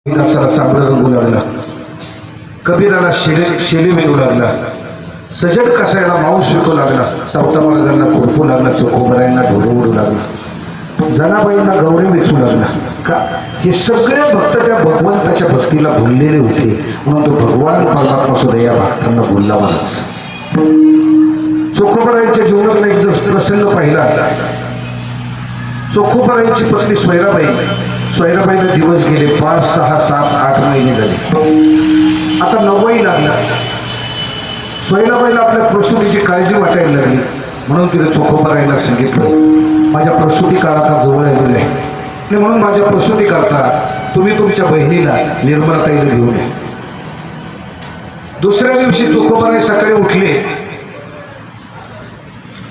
दासाला चांगला रंगू लागला, कबीराला शेली मिळू लागला, सजड कसायला मांस विकू लागला, सावता महाराजांना खुरपू लागला, चोखोबरायांना ढोलवडू लागला, जनाबाईंना गौरी वेचू लागला. का हे सगळे भक्त त्या भगवंताच्या भक्तीला भुललेले होते, म्हणून तो भगवान परमात्मा सुद्धा या भक्तांना बोलला म्हणून. चोखोबरायांच्या जीवनातला एक प्रसंग पाहिला. चोखोबरायांची पत्नी सोयराबाईला दिवस गेले 5, 6, 7, 8 महिने झाले. आता 9वाही लागला. सोयराबाईला आपल्या प्रसूतीची काळजी वाटायला लागली, म्हणून तिने चोखोबरायांना सांगितलं, माझ्या प्रसूती काळ आता जवळ आलेला आहे आणि म्हणून माझ्या प्रसूती करता तुम्ही तुमच्या बहिणीला निर्मलाताईला घेऊन या. दुसऱ्या दिवशी चोखोबराय सकाळी उठले,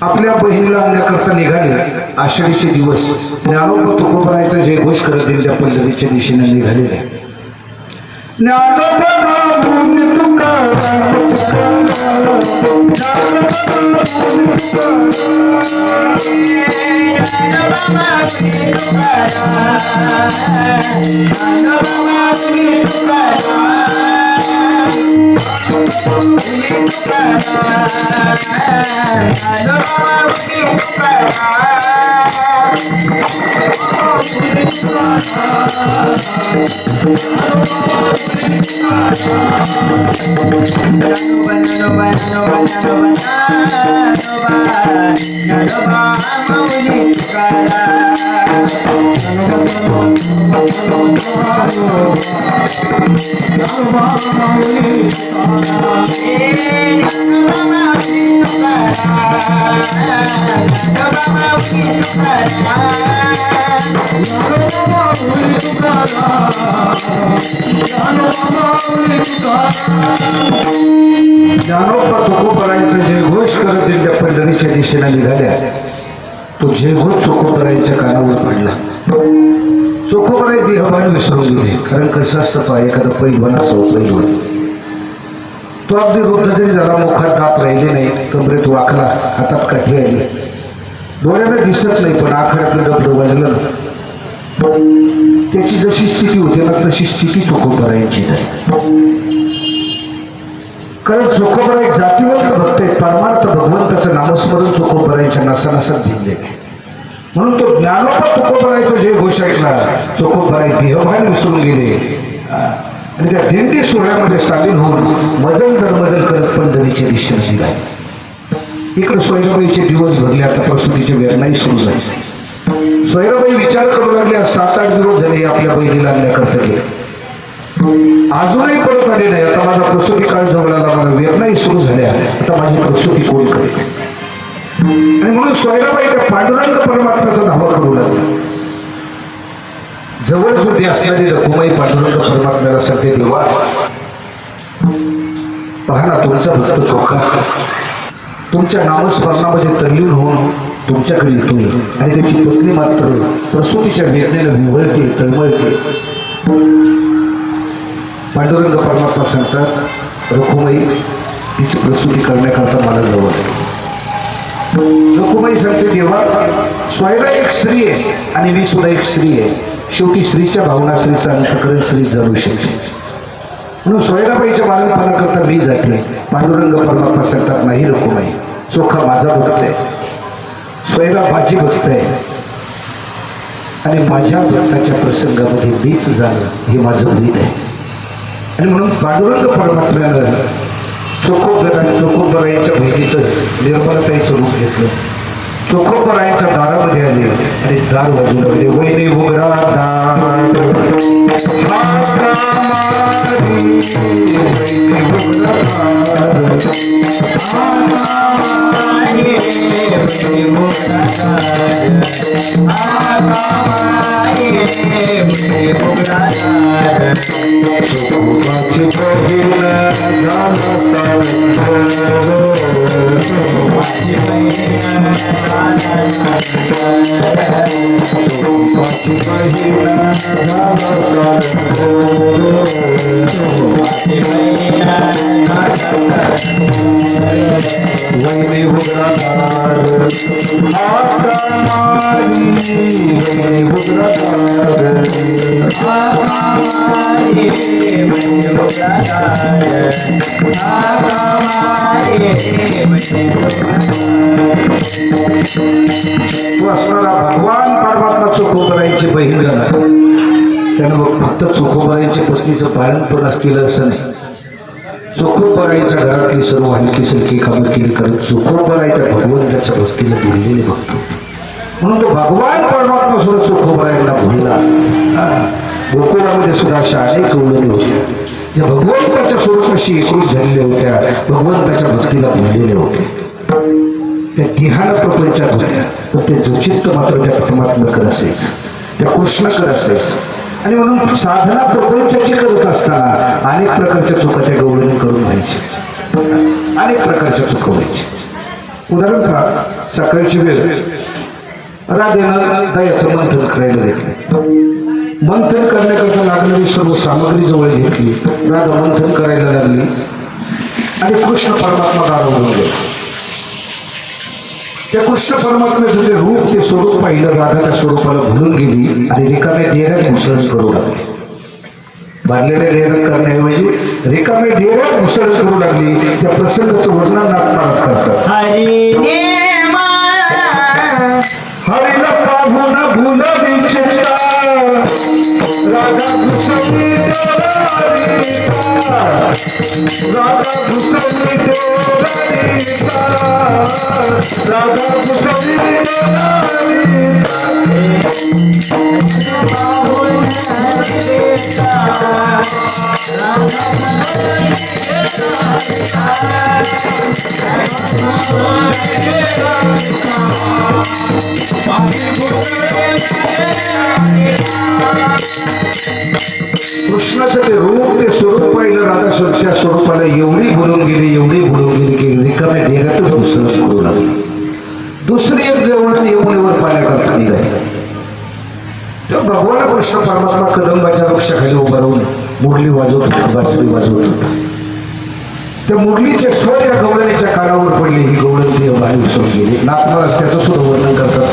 आपल्या बहिणीला आणण्याकरता निघाले. आषाढीचे दिवस ज्ञानोबा तुकोबरायचा जय घोष करत दिंड्या पंढरीच्या दिशेने निघालेले. ज्ञानोबा तुकोबरायांचा जयघोष करत दिंड्या पंढरीच्या दिशेने निघाल्या. तो जयघोष चोखोबरायांच्या कानावर पडला. चोखोबराय देहभान विसरून गेले, कारण कसं असतं पहा, एखादा पैलवान असो, पैलवान तो अगदी वृद्ध जरी झाला, मुखात दात राहिले नाही, कमरेत वाकला, हातात काठी आली, डोळ्याला दिसत नाही, पण आखाड्यातलं डबडं वाजलं ना, त्याची जशी स्थिती होती ना तशी स्थिती चोखोबरायांची झाली. कारण चोखोबराय जातीवंत भक्त आहेत, परमार्थ भगवंताचं नामस्मरण चोखोबरायांच्या नसानसात भिनले. म्हणून तो ज्ञानोबा तुकोबरायचा जे घोष ऐकला, चोखोबराय देहभान विसरून गेले आणि त्या दिंडी सोहळ्यामध्ये सामील होऊन मजल करत पंढरीच्या दिशेने निघाले. इकडे सोयराबाईचे दिवस भरले. आता प्रसूतीचे वेदनाही सुरू झाले. सोयराबाई विचार करू लागल्या, 7-8 दिवस झाले आपल्या बहिणीला आणण्याकरता गेले, अजूनही परत आले नाही. आता माझा प्रसूती काळ जवळ आला, मला वेदनाही सुरू झाल्या, आता माझी प्रसूती कोण करेल. आणि म्हणून सोयराबाई त्या पांडुरंग परमात्म्याचा धावा करू लागला. जवळ जोडी असणारी रखुमाई पांडुरंग परमात्म्याला सांगते, देवा पहा ना, तुमचा भक्त चोखा तुमच्या नामस्मरणामध्ये तल्लीन होऊन तुमच्याकडे येतोय आणि त्याची पत्नी मात्र प्रसूतीच्या वेदनेला विवळते, तळमळते. पांडुरंग परमात्मा सांगतात, रखुमाई तिची प्रसूती करण्याकरता मला जवळ. रखुमाई सांगते, देवा सोयरा एक स्त्री आहे आणि मी सुद्धा एक स्त्री आहे, शेवटी स्त्रीच्या भावना स्त्रीचा अंतःकरण स्त्री जाणू शकते, म्हणून सोयराबाईच्या बालपणाकरता मी जाते. पांडुरंग परमात्मा सांगतात, नाही रखुमाई, चोखा माझा भक्त आहे, सोयरा माझी भक्त आहे आणि माझ्या भक्ताच्या प्रसंगामध्ये मीच झालं हे माझं भीत आहे. आणि म्हणून पांडुरंग परमात्म्यानं चोखोबरायांच्या बहिणीचं निर्मलताईचं रूप घेतलं. चोखोबरायांच्या दारामध्ये आले आणि दार वाजू लागले, वैने भोगरा तो असणारा भगवान परमात्मा चोखोबराईची बहीण झाला. त्यानं फक्त चोखोबराईच्या पत्नीचं पालन पण केलं असं नाही. चोखोबराईच्या घरातली सर्व हलकी सलकी कामं केली करत चोखोबराईच्या भगवंताच्या भक्तीला दिलेले बघतो. म्हणून तो भगवान परमात्मा सुद्धा चोखोबराईला भुलला. गोकुळामध्ये सुद्धा अशा अनेक कवळणी होत्या ज्या भगवंताच्या स्वरूपाशी एकरूप झालेल्या होत्या, भगवंताच्या भक्तीला भुललेल्या होत्या. त्या तिहान प्रपंचात होत्या, तर ते जचित्त मात्र त्या परमात्म्याकडे असायचं, त्या कृष्णाकडे असायचं. आणि म्हणून साधना प्रपंचाची करत असताना अनेक प्रकारच्या चुका त्या गवळणी करून व्हायच्या, अनेक प्रकारच्या चुका व्हायच्या. उदाहरण पहा, सकाळची वेळ राधेनं दयाचं मंथन करायला घेतलं. मंथन करण्याकरता लागणारी सर्व सामग्री जवळ घेतली. राधा मंथन करायला लागली आणि कृष्ण परमात्मा दारावून गेला. त्या कृष्ण परमात्म्याचं जे रूप ते स्वरूप पाहिलं. राधा त्या स्वरूपाला भुलून गेली आणि रिकाम्या डेऱ्यात मुसळण करू लागली. बांधलेल्या डेऱ्यात करण्याऐवजी रिकाम्या डेऱ्यात मुसळण करू लागली. त्या प्रसंगाचं वर्णन नाटकात करतात. हरिला पाहून भुलली चेष्टा, राधा घुसली राधा घुसली राधा घुसली कृष्णाचं ते रूप ते स्वरूप पाहिलं. राधा त्या स्वरूपाला एवढी भुलून गेली की रिकाम्या डेऱ्यातच मुसळण करू लागली. दुसरी एक जवळ यमुनेवर पाण्याकरता निघाली. तेव्हा भगवान कृष्ण परमात्मा कदंबाच्या वृक्षाखाली उभा राहून मुरली वाजवत होता, बासरी वाजवत होता. त्या मुरलीचे स्वर या गवळणीच्या कानावर पडले. ही गवळणी बाहेर विसरून गेली. नाथमाराज त्याचं सुद्धा वर्णन करतात.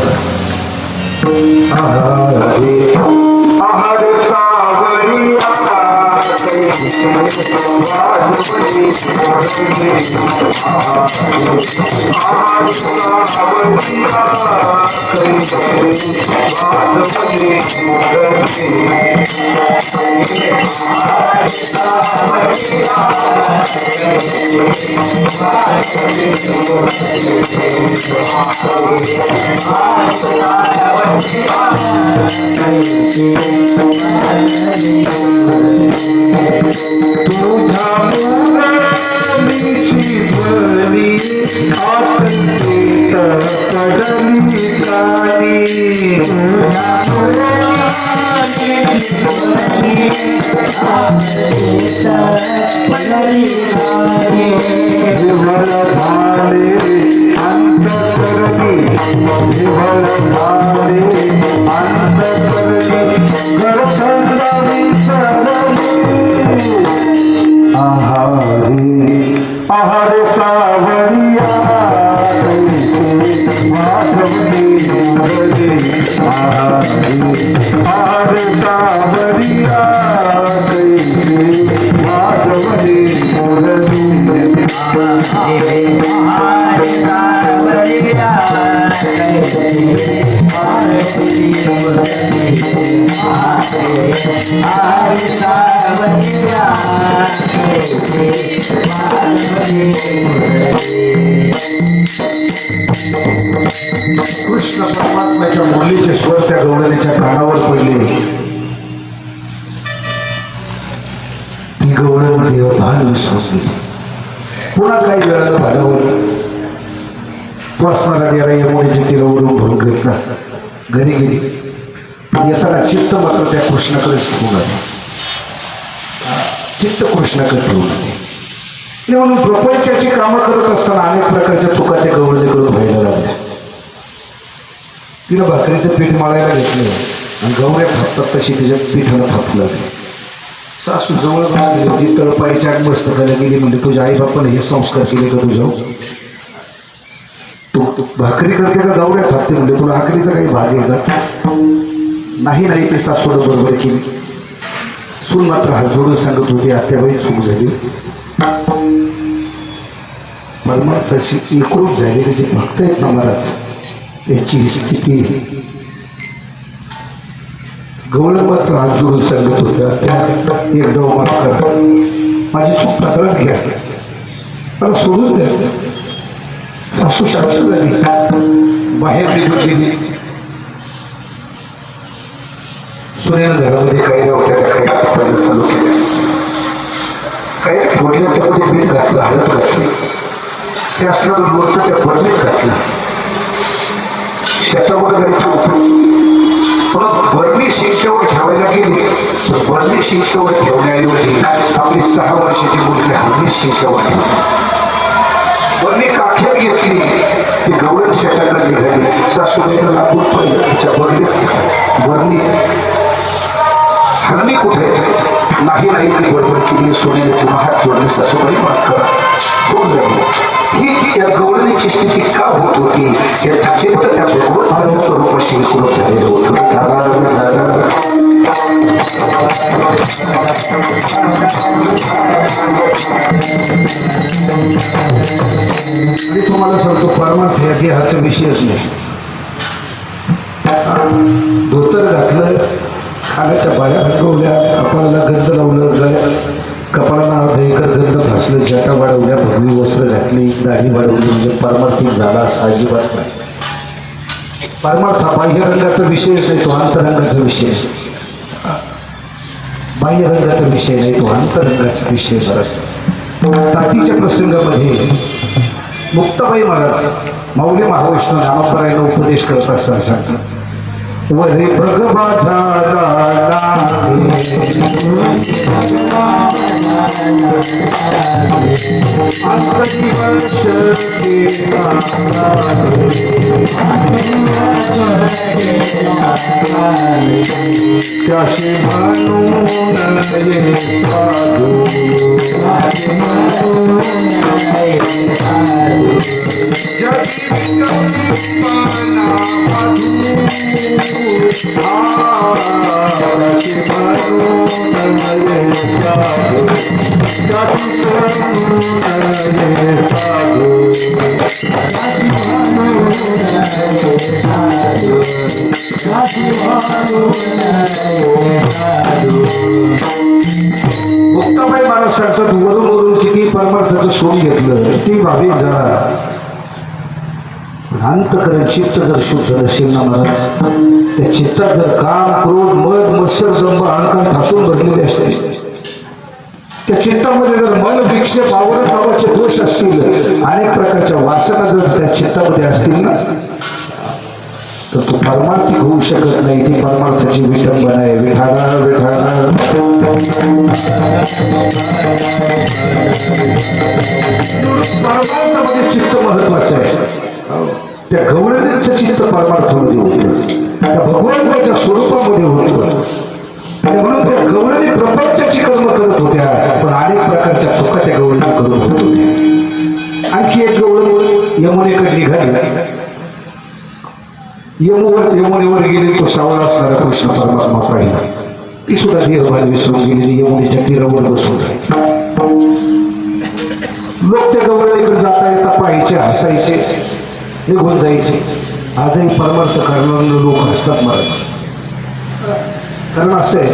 कृष्ण परमात्म्याच्या मुरलीचे स्वर त्या गवळणीच्या कानावर पडले. ती गवळण देव भान विसरली. पुन्हा काही वेळाला भागावर तो असणारा डेरा यमुनेच्या तीरावरून भरून घेतला. घरी गेली. येताना चित्त मात्र त्या कृष्णाकडे ठेवून आले. चित्त कृष्णाकडे ठेवून आले. म्हणून प्रपंचाची कामं करत असताना अनेक प्रकारच्या चुका त्या गवळणीकडून व्हायला लागल्या. तिनं भाकरीचं पीठ मळायला घेतलं आणि गवऱ्या थापतात तशी तिच्या पीठाला थापू लागली. सासू जवळ बसली होती. तळपाईच्या आत मस्त करायला गेली. म्हणजे तुझ्या आई बापाने हे संस्कार केले का तुझ्या? तू भाकरी करते का गवऱ्या थापते? म्हणजे तुला भाकरीचा काही भाग आहे का? नाही ते सासूला बरोबर केली. सून मात्र हात जोडून सांगत होती, आत्याबाई चूक झाली, परमार्थाची एकरूप झालेली जे भक्त आहेत ना महाराज याची स्थिती. गवळ मात्र हात जोडून सांगत होत्या, एक डाव माफ करा, माझी चूक तक्रार घ्या, मला सोडून द्या. सासू शासू झाली, बाहेर निघून गेली. सुनेनं घरामध्ये काही नव्हत्या त्या काही चालू केल्या, काही फोडल्या त्यामध्ये बीट घातलं, हळद घातली, ते असणारं लोणचं त्या बरणीत घातलं, शेतामध्ये जायचं होतं. पण बरणी शिंशावर ठेवायला गेली तर बरणी शिंशावर ठेवण्याऐवजी आपली 6 वर्षाची मुलगी हल्ली शिंशावर ठेवली. बरणी काख्यात घेतली, ती गवळण शेताकडे निघाली. सासूबाईला लागून पडलं, तिच्या बरणीत बरणी हल्ली कुठे नाही नाही ती बरोबर केली. सोन्याने पुन्हा हात जोडले, सासूबाई माफ करा, चूक झाली. ही या गवळणीची स्थिती का होत होती याचं चित्र त्या भगवत स्वरूपाशी सुरू झालेलं होतं. मी तुम्हाला सांगतो, परमार्थ या देहाचा विषयच नाही. धोतर घातलं, खाण्याच्या बाया हटवल्या, कपाळाला गंध लावलं, कपाळाला दहीकर गंध फासलं, जटा वाढवल्या, भगवी वस्त्र घातली, दाढी वाढवली, म्हणजे परमार्थिक झाला असा अजिबात नाही. परमार्थ हा बाह्य रंगाचा विषयच नाही, तो अंतरंगाचा विषय. बाह्य रंगाचा विषय नाही, तो अंतरंगाचा विषय. बराच ताटीच्या प्रसंगामध्ये मुक्ताबाई महाराज माऊली महाविष्णू ज्ञानेश्वरांना उपदेश करत असताना सांगतात, वरे भगवाधा त्याशी म्हणून मुक्ताबाई महाराष्ट्राचं वरून वरून किती परमार्थाचं सोन घेतलं ती भाविक झाला. अंतकरण चित्त जर शुद्ध असेल ना महाराज, त्या चित्तात जर काम, क्रोध, मद, मत्सर, जंब, अहंकार ठासून भरलेले असते, त्या चित्तामध्ये जर मल, विक्षेप, आवड नावाचे दोष असतील, अनेक प्रकारच्या वासना जर त्या चित्तामध्ये असतील ना, तर तो परमार्थिक होऊ शकत नाही. ती परमार्थाची विटंबना आहे. विठाला विठाला परमार्थामध्ये चित्त महत्वाचं आहे. त्या गवळणीचं चित्त परमार्थामध्ये होतं, त्या भगवंताच्या स्वरूपामध्ये होतं. म्हणून त्या गवळणी प्रपंचाची कर्म करत होत्या, पण अनेक प्रकारच्या चुका त्या गवळणी करत होत्या. आणखी एक गवळण यमुनेकडे निघाली. यमुनेवर गेली, तो सावळा असणारा कृष्ण परमात्मा पाहिला. ती सुद्धा देहभान विसरून गेलेली यमुनेच्या तीरावर बसून राहिली. लोक त्या गवळणीकडे जाता येता पाहायचे, हसायचे, निघून जायचे. आजही परमार्थ करणारे लोक हसतात महाराज. कारण असं आहे,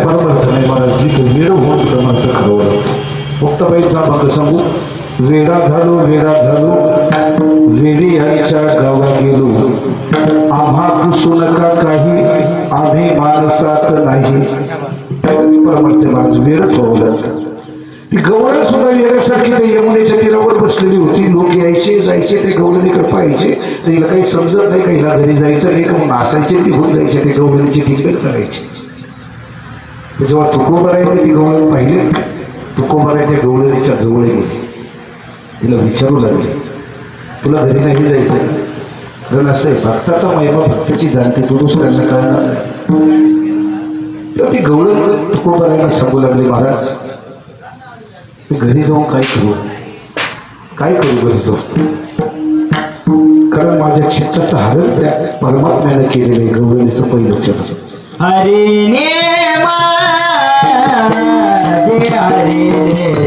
परमार्थ नाही महाराज, जिथे वेळ होऊन परमार्थ करावं लागतो. मुक्ताबाईचा भाग सांगू, वेडा झालो वेडी आईच्या गावा गेलो, आम्हा पुसू नका काही, आम्ही माणसात नाही. परमार्थ महाराज वेळच व्हावं लागतं. ती गवळण सुद्धा वेळासारखी त्या यमुनेच्या तीरावर बसलेली होती. लोक यायचे जायचे, ते गवळणीकडे पाहायचे, तर हिला काही समजत नाही, काहीला घरी जायचं नाही का, म्हणून असायचे ती होऊन जायचे, ते गवळणीची टिंगल करायची. जेव्हा तुकोबारायने ती गवळण पाहिले, तुकोबाराय त्या गवळणीच्या जवळ गेली, तिला विचारू लागले, तुला घरी नाही जायचं? कारण असं आहे, भक्ताचा महिमा भक्ताची जाणते, तू दुसऱ्यांना कळणार नाही. तर ती गवळण तुकोबारायला सांगू लागली, महाराज घरी जाऊन काय करू घरी जाऊ, कारण माझ्या चित्ताचं हरण त्या परमात्म्याने केलेलं आहे. गवळणीचं पहिलं चरण. हरे नेमा हरे हरे नेमा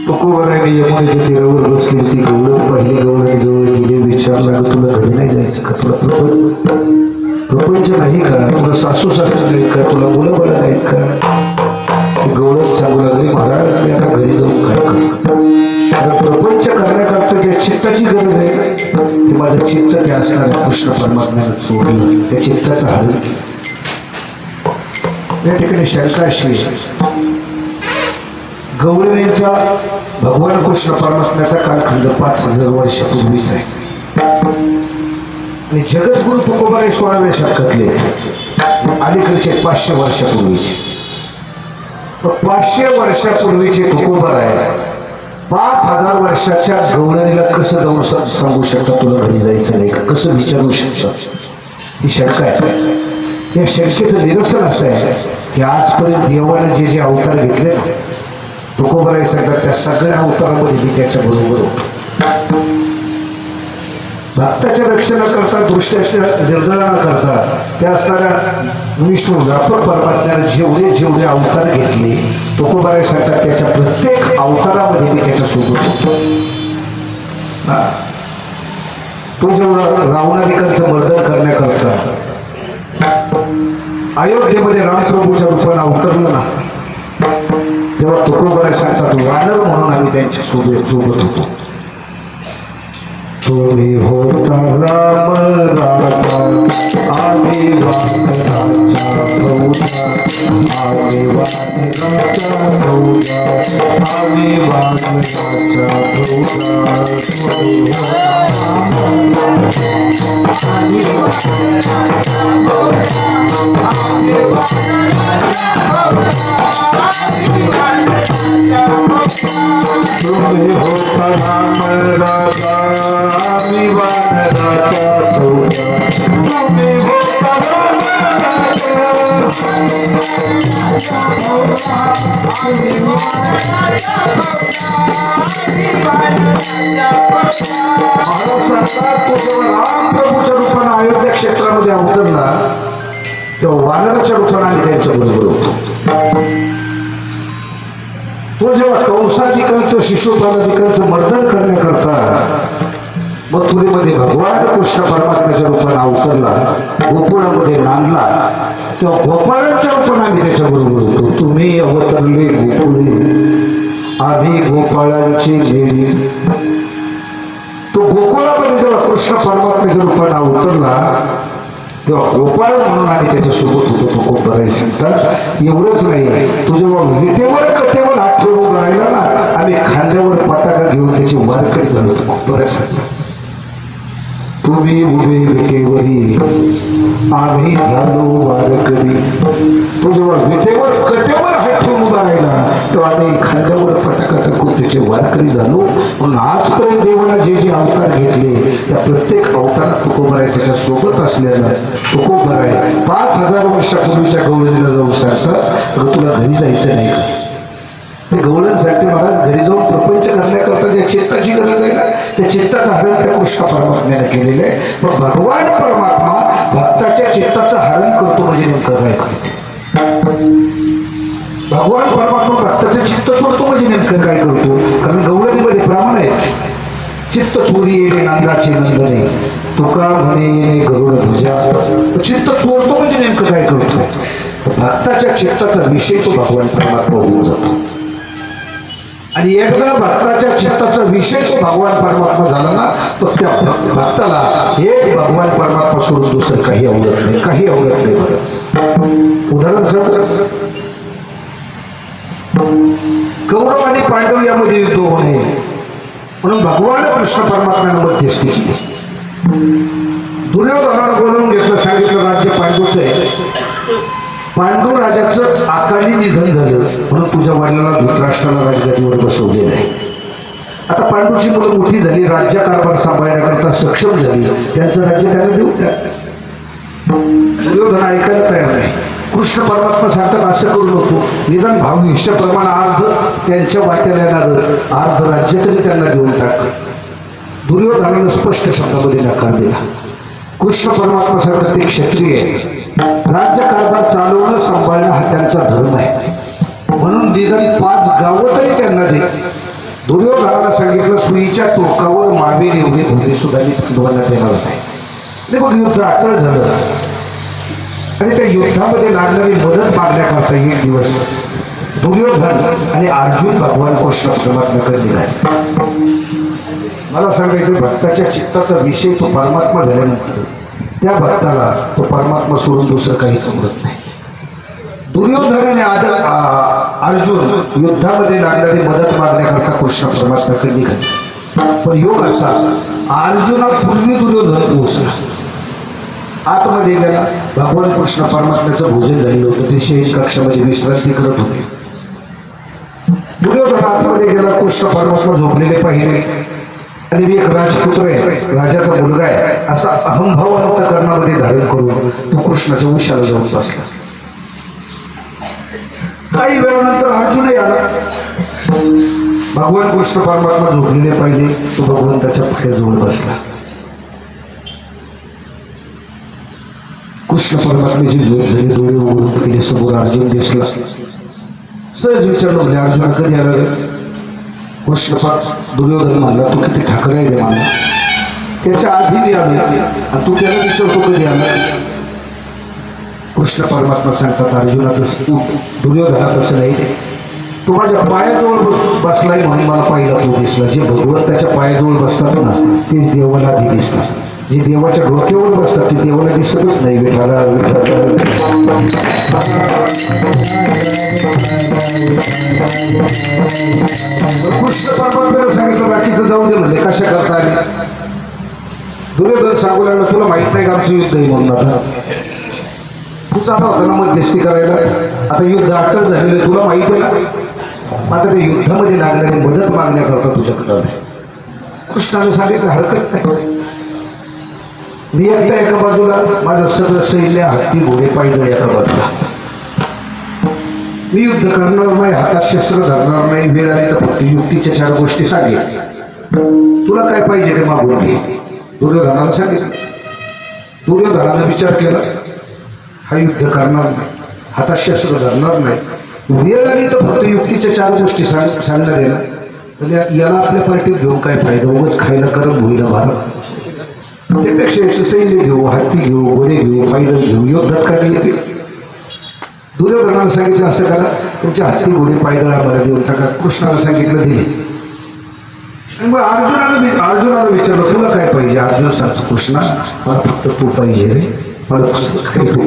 तुकोबाराने यमुनेच्या तीरावर बसली ती गवळण पाहिली. गवळण जवळ गेले. विचारला तुला घरी नाही जायचं का? तुला प्रपंच नाही का? तुला सासू सासरे नाहीत का? तुला मुलं बाळ नाहीत का? गवळण सांगू लागले महाराज मी आता घरी जाऊन काय करतो? कारण प्रपंच करण्याकरता ज्या चित्ताची गरज आहे ते माझं चित्त ते असणाऱ्या कृष्ण परमात्म्यानं चोरलं. त्या चित्ताचं हरण या ठिकाणी शंका अशी गवळणीचा भगवान कृष्ण परमात्म्याचा कालखंड 5000 वर्षापूर्वीच आहे आणि जगद्गुरु तुकोबाराय 16व्या शतकातले अलीकडचे 500 वर्षापूर्वीचे. 500 वर्षापूर्वीचे तुकोबाराय 5000 वर्षाच्या गवळणीला कसं जाऊन सांगू शकता तुला घरी जायचं नाही का? कसं विचारू शकता? ही शंका आहे. या शंकेचं निरसन असं आहे की आजपर्यंत देवाने जे जे अवतार घेतले तुकोबाराय सांगतात त्या सगळ्या अवतारामध्ये मी त्याच्या बरोबर होतो. भक्ताच्या रक्षणाकरता दृष्ट्याच्या निर्जनाकरता त्या असणाऱ्या विश्वव्यापक परमात्म्याने जेवढे जेवढे अवतार घेतले तुकोबाराय सांगतात त्याच्या प्रत्येक अवतारामध्ये मी त्याच्या सोबत होतो. तो जेवढा रावणाधिकांचं मर्दन करण्याकरता अयोध्येमध्ये रामप्रभूच्या रूपाने अवतरलं ना तेव्हा तुकोबाराय सांगतात वानर म्हणून आम्ही त्यांच्या सोबत होतो. तुम्ही होता राम राजा आम्ही वानराचा प्रौढा आम्ही वानराचा प्रौढा आम्ही वानराचा प्रौढा तुम्ही होता राम राजा आम्ही वानराचा प्रौढा तुम्ही होता राम रामप्रभूच्या रूपाने अयोध्या क्षेत्रामध्ये अवतरला तेव्हा वानराच्या रूपाने आम्ही त्यांच्या बरोबर होतो. तो जेव्हा कंसाधिकांचं शिशुपालाधिकांचं मर्दन करण्याकरता मथुरेमध्ये भगवान कृष्ण परमात्म्याच्या रूपाने अवतरला गोकुळामध्ये नांदला तेव्हा गोपाळांच्या रूपाने आम्ही त्याच्या बरोबर होतो. तुम्ही अवतरले गोकुळे आधी गोपाळांची देवी. तो गोकुळामध्ये जेव्हा कृष्ण परमात्म्याच्या रूपाने अवतरला तेव्हा गोपाळ म्हणून आम्ही त्याच्यासोबत होतो. तुकोबाराय सांगतात एवढंच नाही तो जेव्हा विटेवर कटेवर हात ठेवून राहिला ना आम्ही खांद्यावर पताका घेऊन त्याची वारकरी झालो. तुकोबाराय सांगतात तुम्ही उभे विटेवरी आम्ही झालो वारकरी. तो जेव्हा विटेवर कटेवर हात ठेवून उभा राहिला तो आम्ही खांद्यावर पटाकट कुर्तीचे वारकरी झालो. म्हणून आजपर्यंत देवाला जे जे अवतार घेतले त्या प्रत्येक अवतारात तुकोबराय त्याच्या सोबत असलेला तुकोबराय 5000 वर्षापूर्वीच्या गवळणीला जाऊन सांगतात तुला घरी जायचं नाही का. ते गवळणसाठी महाराज घरी जाऊन प्रपंच करण्याकरता ज्या चित्ताची गरज आहे ना त्या चित्ताचं हरण त्या कृष्ण परमात्म्याने केलेलं आहे. पण भगवान परमात्मा भक्ताच्या चित्ताचं हरण करतो म्हणजे नेमकं काय करतो. भगवान परमात्मा भक्ताचं चित्त सोडतो म्हणजे नेमकं काय करतो. कारण गवळणीमध्ये प्रमाण आहेत. चित्त चोरी येणे नांदाचे नंदने तुका म्हणे येणे गरुड ध्वजा. चित्त चोरतो म्हणजे नेमकं काय करतो. भक्ताच्या चित्ताचा विषय तो भगवान परमात्मा होऊन जातो. आणि एकदा भक्ताच्या चित्ताचा विषय तो भगवान परमात्मा झाला ना तर त्या भक्ताला एक भगवान परमात्मा सोडून दुसरं काही आवडत नाही. काही आवडत नाही. बरंच उदाहरण सर कौरव आणि पांडव यामध्ये युद्ध होणे म्हणून भगवान कृष्ण परमात्म्यानं मध्यस्थी केली. दुर्योधनानं बोलवून घेतलं. सांगितलं राज्य पांडूचं आहे. पांडू राजाचं अकाली निधन झालं म्हणून तुझ्या वडिलांना धृतराष्ट्राला राजगादीवर बसवलेलं आहे. आता पांडूची मुलं मोठी झाली. राज्यकारभार सांभाळण्याकरता सक्षम झाली. त्यांचं राज्य त्याला देऊन टाकलं. दुर्योधन ऐकायला तयार नाही. कृष्ण परमात्मा सांगतात असं करू नको. निदान भाव हिश्याप्रमाणे अर्ध त्यांच्या वाट्याला येणार अर्ध राज्य तरी त्यांना देऊन टाक. दुर्योधनानं स्पष्ट शब्दामध्ये नकार दिला. कृष्ण परमात्मा सांगतात ते क्षत्रिय आहे. राज्यकारभार चालवणं सांभाळणं हा त्यांचा धर्म आहे. म्हणून निदान 5 गावं तरी त्यांना दे. दुर्योधनाला सांगितलं सुईच्या टोकावर मावेल एवढी भोगे सुद्धा मी पांडवांना देणार नाही. मग युद्ध अटळ झालं आणि त्या युद्धामध्ये लागणारी मदत मागण्याकरता एक दिवस दुर्योधन आणि अर्जुन भगवान कृष्ण परमात्म्याकडे निघाले. मला सांगायचं भक्ताच्या चित्ताचा विषय तो परमात्मा झाल्यानंतर त्या भक्ताला तो परमात्मा सोडून दुसरं काही समजत नाही. दुर्योधन आणि अर्जुन युद्धामध्ये लागणारी मदत मागण्याकरता कृष्ण परमात्म्याकडे निघाले. पण योग असा अर्जुनापूर्वी दुर्योधन पोहोचला. आतमध्ये गेला. भगवान कृष्ण परमात्म्याचं भोजन झालेलं होतं. ते शेष कक्षामध्ये विश्रांती करत होते. दुर्योधन आतमध्ये गेला. कृष्ण परमात्मा झोपलेले पाहिले आणि मी एक राजपुत्र आहे राजाचा मुलगा आहे असा अहंभाव अंतःकरणामध्ये धारण करून तो कृष्णाच्या उशाला जाऊन बसला. काही वेळानंतर अर्जुनही आला. भगवान कृष्ण परमात्मा झोपलेले पाहिले. तो भगवंताच्या पायाजवळ बसला. कृष्ण परमात्म्याची झोप झाली. डोळे उघडून पहिले समोर अर्जुन दिसला. सहज विचारलं म्हणजे अर्जुन कधी आला रे. कृष्ण दुर्योधन म्हणला तू किती ठाकरे आहे रे मला. त्याच्या आधी मी आले आणि तू त्याला विचारतो कधी आला. कृष्ण परमात्मा सांगतात अर्जुना तसं दुर्योधना तसं नाही. तो माझ्या पायाजवळ बसलाय म्हणून मला पाहिला तो दिसला. जे भगवंताच्या पायाजवळ बसतात ना तेच देवाला आधी दिसतात. जे देवाच्या डोक्यावर बसतात ते देवाला दिसतच नाही. विठाला कृष्ण परमात्म्याला सांगितलं बाकीचं जाऊ दे म्हणजे कशा करता आले. दुर्योधन सांगू लागला तुला माहित नाही का आमचं युद्ध आहे म्हणून. आता तू चालू होता ना मध्यस्थी करायला. आता युद्ध अटळ झालेलं तुला माहित आहे ना. आता त्या युद्धामध्ये लागणारी मदत मागण्याकरता तुझ्याकडे आले. कृष्णाने सांगितलं हरकत नाही. मी एकटा एका बाजूला माझं सगळं सैन्य हत्ती घोडे पाहिजे एका बाजूला. मी युद्ध करणार नाही. हातात शस्त्र धरणार नाही. वेळ आली तर फक्त युक्तीच्या 4 गोष्टी सांगेल. तुला काय पाहिजे ते मागून घे. दुर्योधनाला सांगितलं. दुर्योधनानं विचार केला हा युद्ध करणार नाही. हातात शस्त्र धरणार नाही. वेळ आली तर फक्त युक्तीच्या 4 गोष्टी सांगणार आहे ना. म्हणजे याला आपल्या पार्टीत घेऊन काय फायदा. उगाच खायला गरम होईल भारत. त्यापेक्षा याचं सैन्य घेऊ. हत्ती घेऊ. घोडे घेऊ. पैदल घेऊ. युद्धात काय येते. दुर्योधनाला सांगितलं असं करा तुमच्या हत्ती घोडे पैदल आम्हाला देऊन टाका. कृष्णाला सांगितलं दिले. मग अर्जुनाला विचारलं तुला काय पाहिजे. अर्जुन सांगतो कृष्णा मला फक्त तू पाहिजे रे. मला काही तू.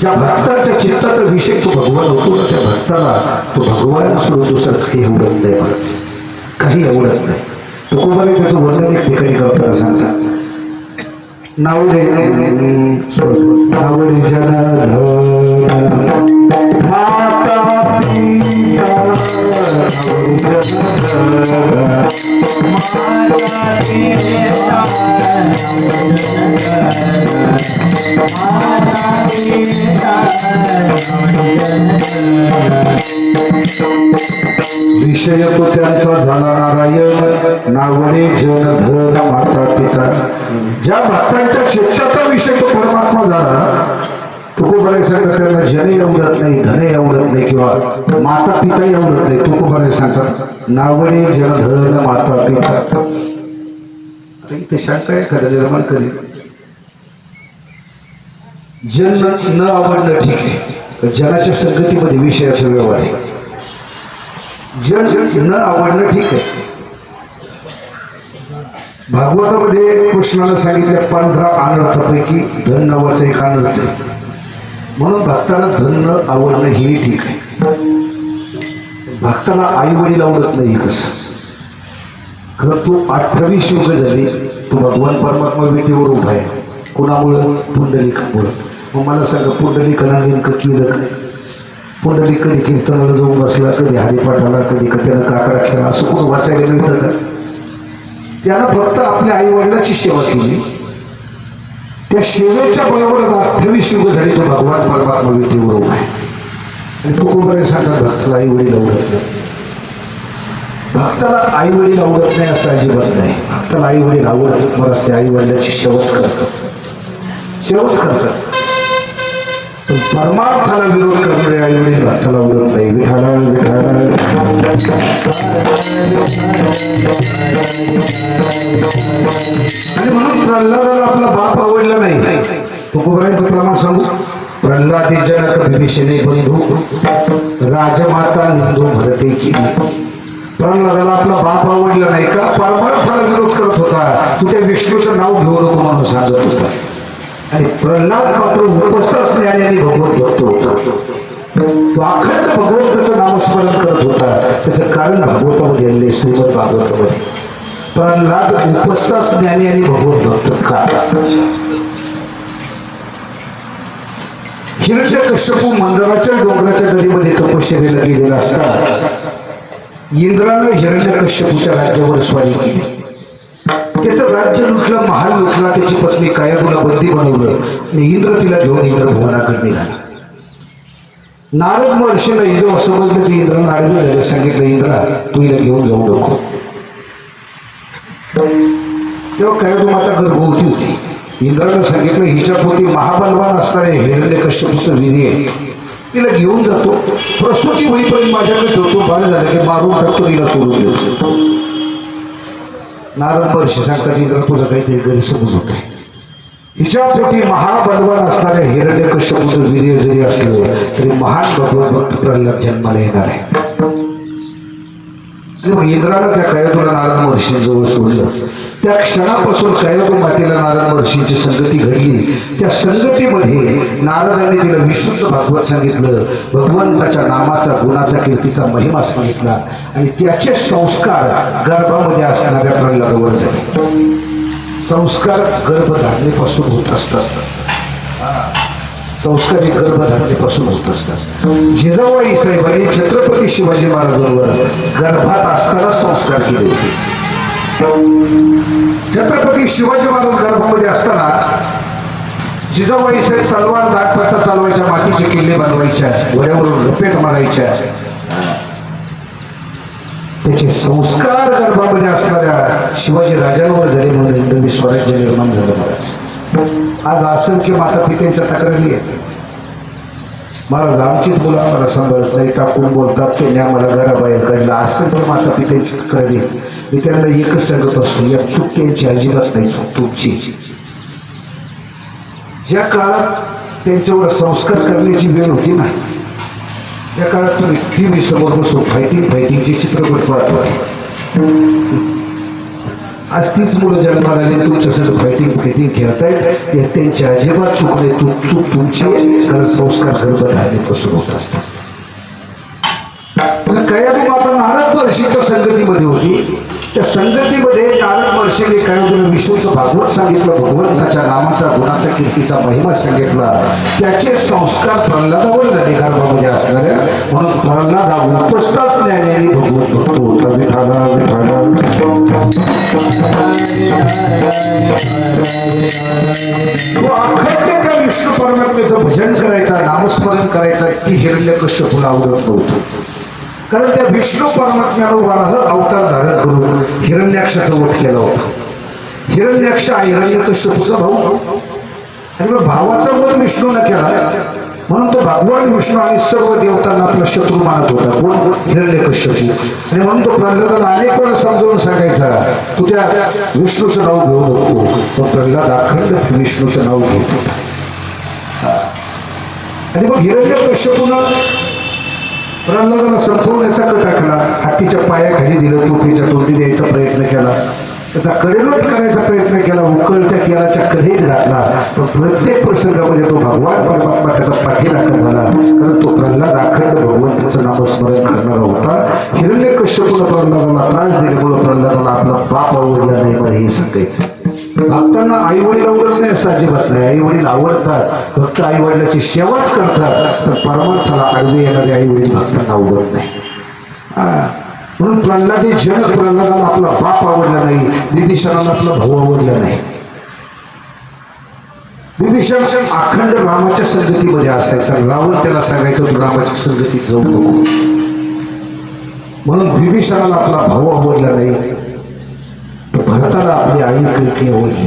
ज्या भक्ताच्या चित्ताचा विषय तो भगवान होतो ना त्या भक्ताला तो भगवान सोडून दुसरं काही आवडत नाही. मलाच काही आवडत नाही. तुकोबाने त्याचं वर्णन एक ठिकाणी करताना सांगतात. नावडे जनार्दन माता विषय तो त्यांचा झाला नारायण नावणे जनधन माता पिता. ज्या भक्तांच्या चित्ताचा विषय तो परमात्मा झाला तुकोबाराय सांगतात त्यांना जने आवडत नाही धने आवडत नाही किंवा माता पिताही आवडत नाही. तुकोबाराय सांगतात नावणे जनधन माता पिता. आता इथे शंका आहे खरं निर्माण करी जन न आवडणं ठीक आहे. जनाच्या संगतीमध्ये विषयाचा व्यवहार आहे. जन न आवडणं ठीक आहे. भागवतामध्ये कृष्णाला सांगितल्या 15 अनर्थापैकी धन नावाचा एक अनर्थ आहे. म्हणून भक्ताला धन न आवडणं हे ठीक आहे. भक्ताला आई वडील आवडत नाही कसं खरं तू 28 युग झाली तू भगवान परमात्मा विटेवर उभा आहे. कुणामुळं पुंडलिकामुळं. मग मला सांगा पुंडलिकाला नेमकं केलं काय? पुंडलिक कधी कीर्तनाला जाऊन बसला कधी हरिपाठाला कधी त्यानं काकडा खेळला असं कोण वाचायला मिळतं का? त्यानं फक्त आपल्या आई वडिलाची सेवा केली. त्या सेवेच्या बरोबर 28 युग झाली तो भगवान परमात्मा विटेवर उभा आहे. आणि तो कोण सांगतात भक्ताला आई वडील आवडत नाही. भक्ताला आई वडील आवडत नाही असं अजिबात नाही. भक्ताला आई वडील आवडत मला ते आई वडिलांची सेवाच करतात. पण परमार्थाला विरोध करणारे आई वडील भक्ताला आवडत नाही. विठाला विठाला आणि म्हणून प्रल्हादाला आपला बाप आवडला नाही. तुकोबारायांचं प्रमाण सांगू. प्रल्हादी जनक विभीषणे बंधू राजमाता निंदू भरते केली. प्रल्हादाला आपला बाप आवडला नाही का? परमार्थाला विरोध करत होता. तू त्या विष्णूचं नाव घेऊ नको म्हणून सांगत होता. आणि प्रल्हाद मात्र उपस्थित ज्ञानी भगवत भक्त होता. तो अखंड भगवंताचं नामस्मरण करत होता. त्याचं कारण भागवतामध्ये आणले श्रीमद भागवतामध्ये. प्रल्हाद उपस्थित ज्ञानी आणि भगवत भक्त का? हिरण्यकश्यपू मंदिराच्या डोंगराच्या दरीमध्ये तपश्चर्येला गेलेला असता इंद्रानं हिरण्यकश्यपूच्या राज्यावर स्वारी केली. त्याचं राज्य लुटलं, महाल लुटला. त्याची पत्नी कायाबूला बंदी बनवलं आणि इंद्र तिला घेऊन इंद्रभुवनाकडे निघाला. नारद महर्षीला जेव्हा समजलं की इंद्रानं आडवे झाले सांगितलं इंद्रा तू हिला घेऊन जाऊ नको. तेव्हा कायाबू माता गर्भवती होती. इंद्रानं सांगितलं हिच्या पोटी महाबलवान असणारे हिरण्यकश्यपूचं वीर्य तिला घेऊन जातो. प्रसूती होईपर्यंत माझ्याकडे ठेवतो. बाळ झालं की मारून टाकतो हिला सोडून देतो. नारद महर्षी सांगतात इंद्र तुझं काहीतरी गैरसमज होत आहे. हिच्या पोटी महाबलवान असणाऱ्या हिरण्यकश्यपूचं वीर्य जरी असलं तरी महान भगवत भक्त प्रल्हाद जन्माला येणार आहे. आणि मग इंद्राला त्या कायदूला नारद महर्षींजवळ सोडलं. त्या क्षणापासून कायदू मातेला नारद महर्षींची संगती घडली. त्या संगतीमध्ये नारदांनी तिला विशुद्ध भागवत सांगितलं. भगवंताच्या नामाचा गुणाचा कीर्तीचा महिमा सांगितला आणि त्याचे संस्कार गर्भामध्ये असणाऱ्या प्रल्हादावर झाले. संस्कार गर्भधारणेपासून होत असतात. संस्कार हे गर्भधारणेपासून होत असतात. जिजाबाई साहेबांनी छत्रपती शिवाजी महाराजांवर गर्भात असताना संस्कार केले होते. छत्रपती शिवाजी महाराज गर्भामध्ये असताना जिजाबाई साहेब तलवार दाटपाटा चालवायच्या, मातीचे किल्ले बनवायच्या, घोड्यावरून रपेट मारायच्या. त्याचे संस्कार गर्भामध्ये असणाऱ्या शिवाजी राजांवर झाले म्हणून हिंदवी स्वराज्य निर्माण झालं. महाराज आज असंख्य माता पित्यांच्या तक्रारी आहेत. महाराज आमचीच मुलं आम्हाला सांभाळत नाही, टाकून बोलतात, त्यांनी आम्हाला घराबाहेर काढलं. असंख्य माता पित्यांची तक्रारी. मी त्यांना एकच सांगत असतो या चूक त्यांची अजिबात नाही, चूक तुमची. ज्या काळात त्यांच्यावर संस्कार करण्याची वेळ होती ना त्या काळात तुम्ही टीव्ही समोर बसून फायटिंगचे चित्रपट पाहतो. आज तीच मुलं जन्माला आली तुमच्यासाठी फायटिंग खेळतायत. या त्यांची अजिबात चूक नाही, चूक तुमची. कारण संस्कार गर्भधारणेपासून होत असतात. कयादू माता नारद महर्षी तर संगतीमध्ये होती. त्या संगतीमध्ये नारद महर्षीने काय होतं, विष्णूचं भागवत सांगितलं, भगवंताच्या नामाचा गुणाचा कीर्तीचा महिमा सांगितला. त्याचे संस्कार प्रल्हादावर झाले गर्भामध्ये असणाऱ्या. म्हणून प्रल्हाद हा उपस्ताच ज्ञानी भगवत भक्त होता. विठाला विठाला तो अखंड त्या विष्णू परमात्म्याचं भजन करायचा, नामस्मरण करायचा की हिरण्यकश्यपूला आवडत नव्हतं. कारण त्या विष्णू परमात्म्यानं वराह अवतार धारण करून हिरण्याक्षाचा वध केला होता. हिरण्याक्ष हा हिरण्यकश्यपूचा भाऊ आणि मग भावाचा वध विष्णूने केला. म्हणून तो भगवान विष्णू आणि सर्व देवतांना आपला शत्रू मानत होता. कोण? हिरण्यकश्यपू. आणि म्हणून तो प्रल्हादाला अनेक वेळा समजावून सांगायचा, तू त्या विष्णूचं नाव घेऊ नको. तो प्रल्हाद अखंड विष्णूचं नाव घेत होता. आणि मग हिरण्यकश्यपूनं प्रल्हादाला संपवण्याचा कट टाकला. हातीच्या पायाखाली दिलं, टोपीच्या तोंडी द्यायचा प्रयत्न केला, त्याचा कडेलोट करायचा प्रयत्न केला, उकळत्या तेलाच्या कढईत घातला. पण प्रत्येक प्रसंगामध्ये तो भगवान परमात्मा त्याचा पाठीराखा झाला. कारण तो प्रल्हाद अखंड भगवंताचं नामस्मरण करणारा होता. हिरण्यकश्यपूला प्रल्हादाला त्रास दिल्यामुळे प्रल्हादाला आपला बाप आवडला नाही मला हे सांगायचं. भक्तांना आई वडील आवडत नाही असं अजिबात नाही. आई वडील आवडतात, फक्त आई वडिलाची सेवाच करतात. तर परमार्थाला आडवे येणारे आई वडील भक्तांना आवडत नाही. म्हणून प्रल्हादी जनक प्रल्हादाला आपला बाप आवडला नाही, विभीषणाला आपला भाऊ आवडला नाही. विभीषण अखंड रामाच्या संगतीमध्ये असायचा. रावण त्याला सांगायचं तू रामाच्या संगतीत जाऊ नको. म्हणून विभीषणाला आपला भाऊ आवडला नाही. भरताला आपली आई कैकेयी आवडली.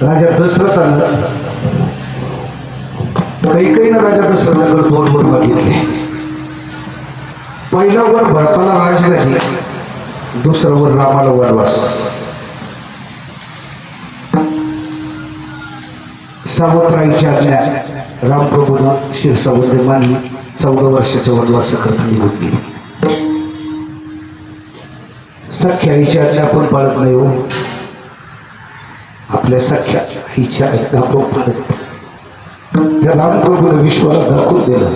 राजा दशरथ आलं, कैकेयीनं राजा दशरथाकडे 2 वर मागितले. पहिला वर भरताला राजगादी, दुसरा वर रामाला वनवास. सावत्राईच्या आज्ञा रामप्रभूनं शिरसावरती मानली. 14 वर्षाच्या वनवास करता निघून गेली. सख्या आईच्या आज्ञा आपण पाळत नाही हो. आपल्या सख्या आईच्या आज्ञा आपण पाळत. त्या रामप्रभूने विश्वाला दाखवून दिलं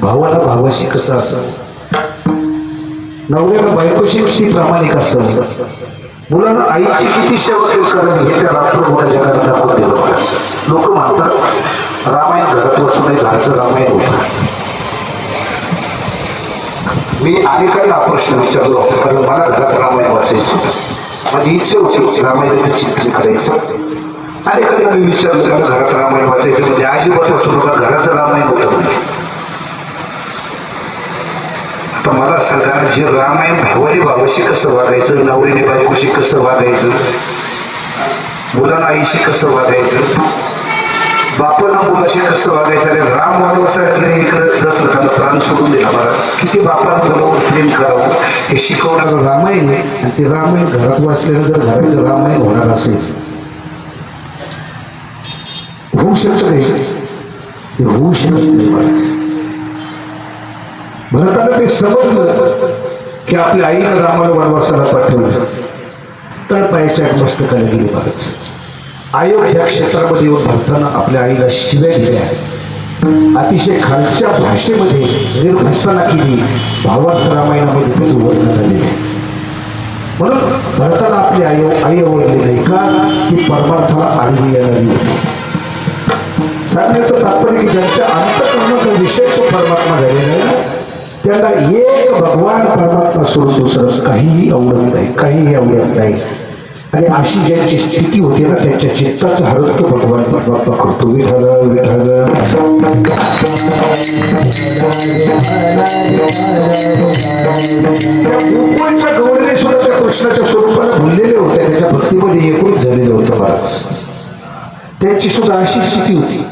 भावाला भावाशी कसं असं, नवऱ्याला बायकोशी किती प्रामाणिक असं, मुलांना आईची किती सेवा करावी हे त्या रामप्रभूने जगाला दाखवून दिलं. लोक म्हणतात रामायण घरात वाचून नाही, घराचं रामायण होतं. मी अनेकांना हा प्रश्न विचारलो, कारण मला घरात रामायण वाचायचं, माझी इच्छा होती रामायणाचं चित्रण करायचं. अनेकांना मी विचारलं त्याला घरात रामायण वाचायचं म्हणजे अजिबात वाचू नका, घराचं रामायण होतं म्हणजे. आता मला सांगा, जे रामायण भावाने भावाशी कसं वागायचं, नवरीने बायकोशी कसं वागायचं, मुलांना आईशी कसं वागायचं, बापांना मुलाशी कसं वागायचं. अरे राम वनवासाकडे इकडे दशरथाला प्राण सोडून दिला. मला किती बापांना मुलावर प्रेम करावं हे शिकवणारं रामायण आहे. आणि ते रामायण घरात वाचलेलं जर घराचं रामायण होणार असेल, होऊ शकत नाही, ते होऊ शकत नाही. भरताला ते समजलं की आपल्या आईनं रामाला वनवासाला पाठवलं. तळपायाच्या मस्तकाला गेली. महाराज अयोध्या क्षेत्रामध्ये येऊन भरताना आपल्या आईला शिव्या दिल्या, अतिशय खालच्या भाषेमध्ये निर्भत्सना केली. भावार्थ रामायणामध्ये त्याचं वर्णन झालेलं आहे. म्हणून भरताला आपली आई आवडली नाही का, की परमार्थाला आडवी येणारी होती. सांगण्याचं तात्पर्य की ज्यांच्या अंतःकरणाचा विषय तो परमात्मा झालेला आहे, त्याला एक भगवान परमात्मा सोडून दुसरं काहीही आवडत नाही, काहीही आवडत नाही. आणि अशी ज्यांची स्थिती होती ना, त्यांच्या चित्ताचा हरण तो भगवान परमात्मा करतो. विठ्ठल विठ्ठल. गोकुळच्या गौरीने सुद्धा त्या कृष्णाच्या स्वरूपाला भुललेले होते, त्याच्या भक्तीमध्ये एकूण झालेलं होतं. महाराज त्यांची सुद्धा अशी स्थिती होती.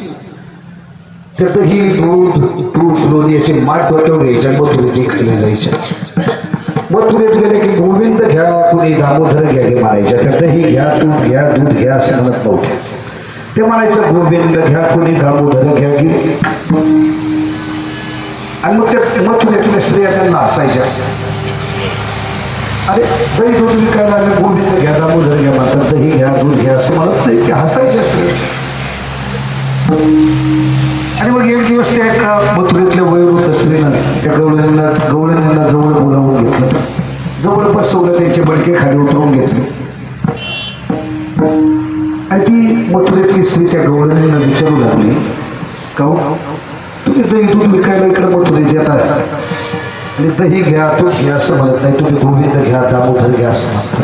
त्यातही दूध तूप लोणी याचे माठ डोक्यावर घ्यायच्या, मथुरेत खाल्ल्या जायच्या. मथुरेत गेले की गोविंद घ्या, कुणी दामोदर घ्या हे म्हणायच्या. त्यातही घ्या, तूप घ्या, दूध घ्या असं म्हणत नव्हते. ते म्हणायचं गोविंद घ्या, कुणी दामोदर घ्या की. आणि मग त्या मथुरेतल्या स्त्रिया त्यांना हसायच्या. अरे दही दूध विकायला आलं, गोविंद घ्या, दामोदर घ्या म्हणतात, दही घ्या, दूध घ्या असं म्हणत नाही, ते हसायच्या स्त्रिया. आणि मग एक दिवस त्या एका मथुरेतल्या वयोवृद्ध स्त्रीनं त्या गवळणींना जवळ बोलावून घेतलं, जवळ बसवलं, त्यांचे बडके खाली उतरवून घेतले आणि ती मथुरेतली स्त्री त्या गवळणींना विचारू लागली, का तुम्ही दही दूध विकायला इकडे मथुरेत येत आहे आणि दही घ्या, तूप घ्या असं म्हणत नाही, तुम्ही गोविंद घ्या, दामोदर घ्या असं म्हणतात.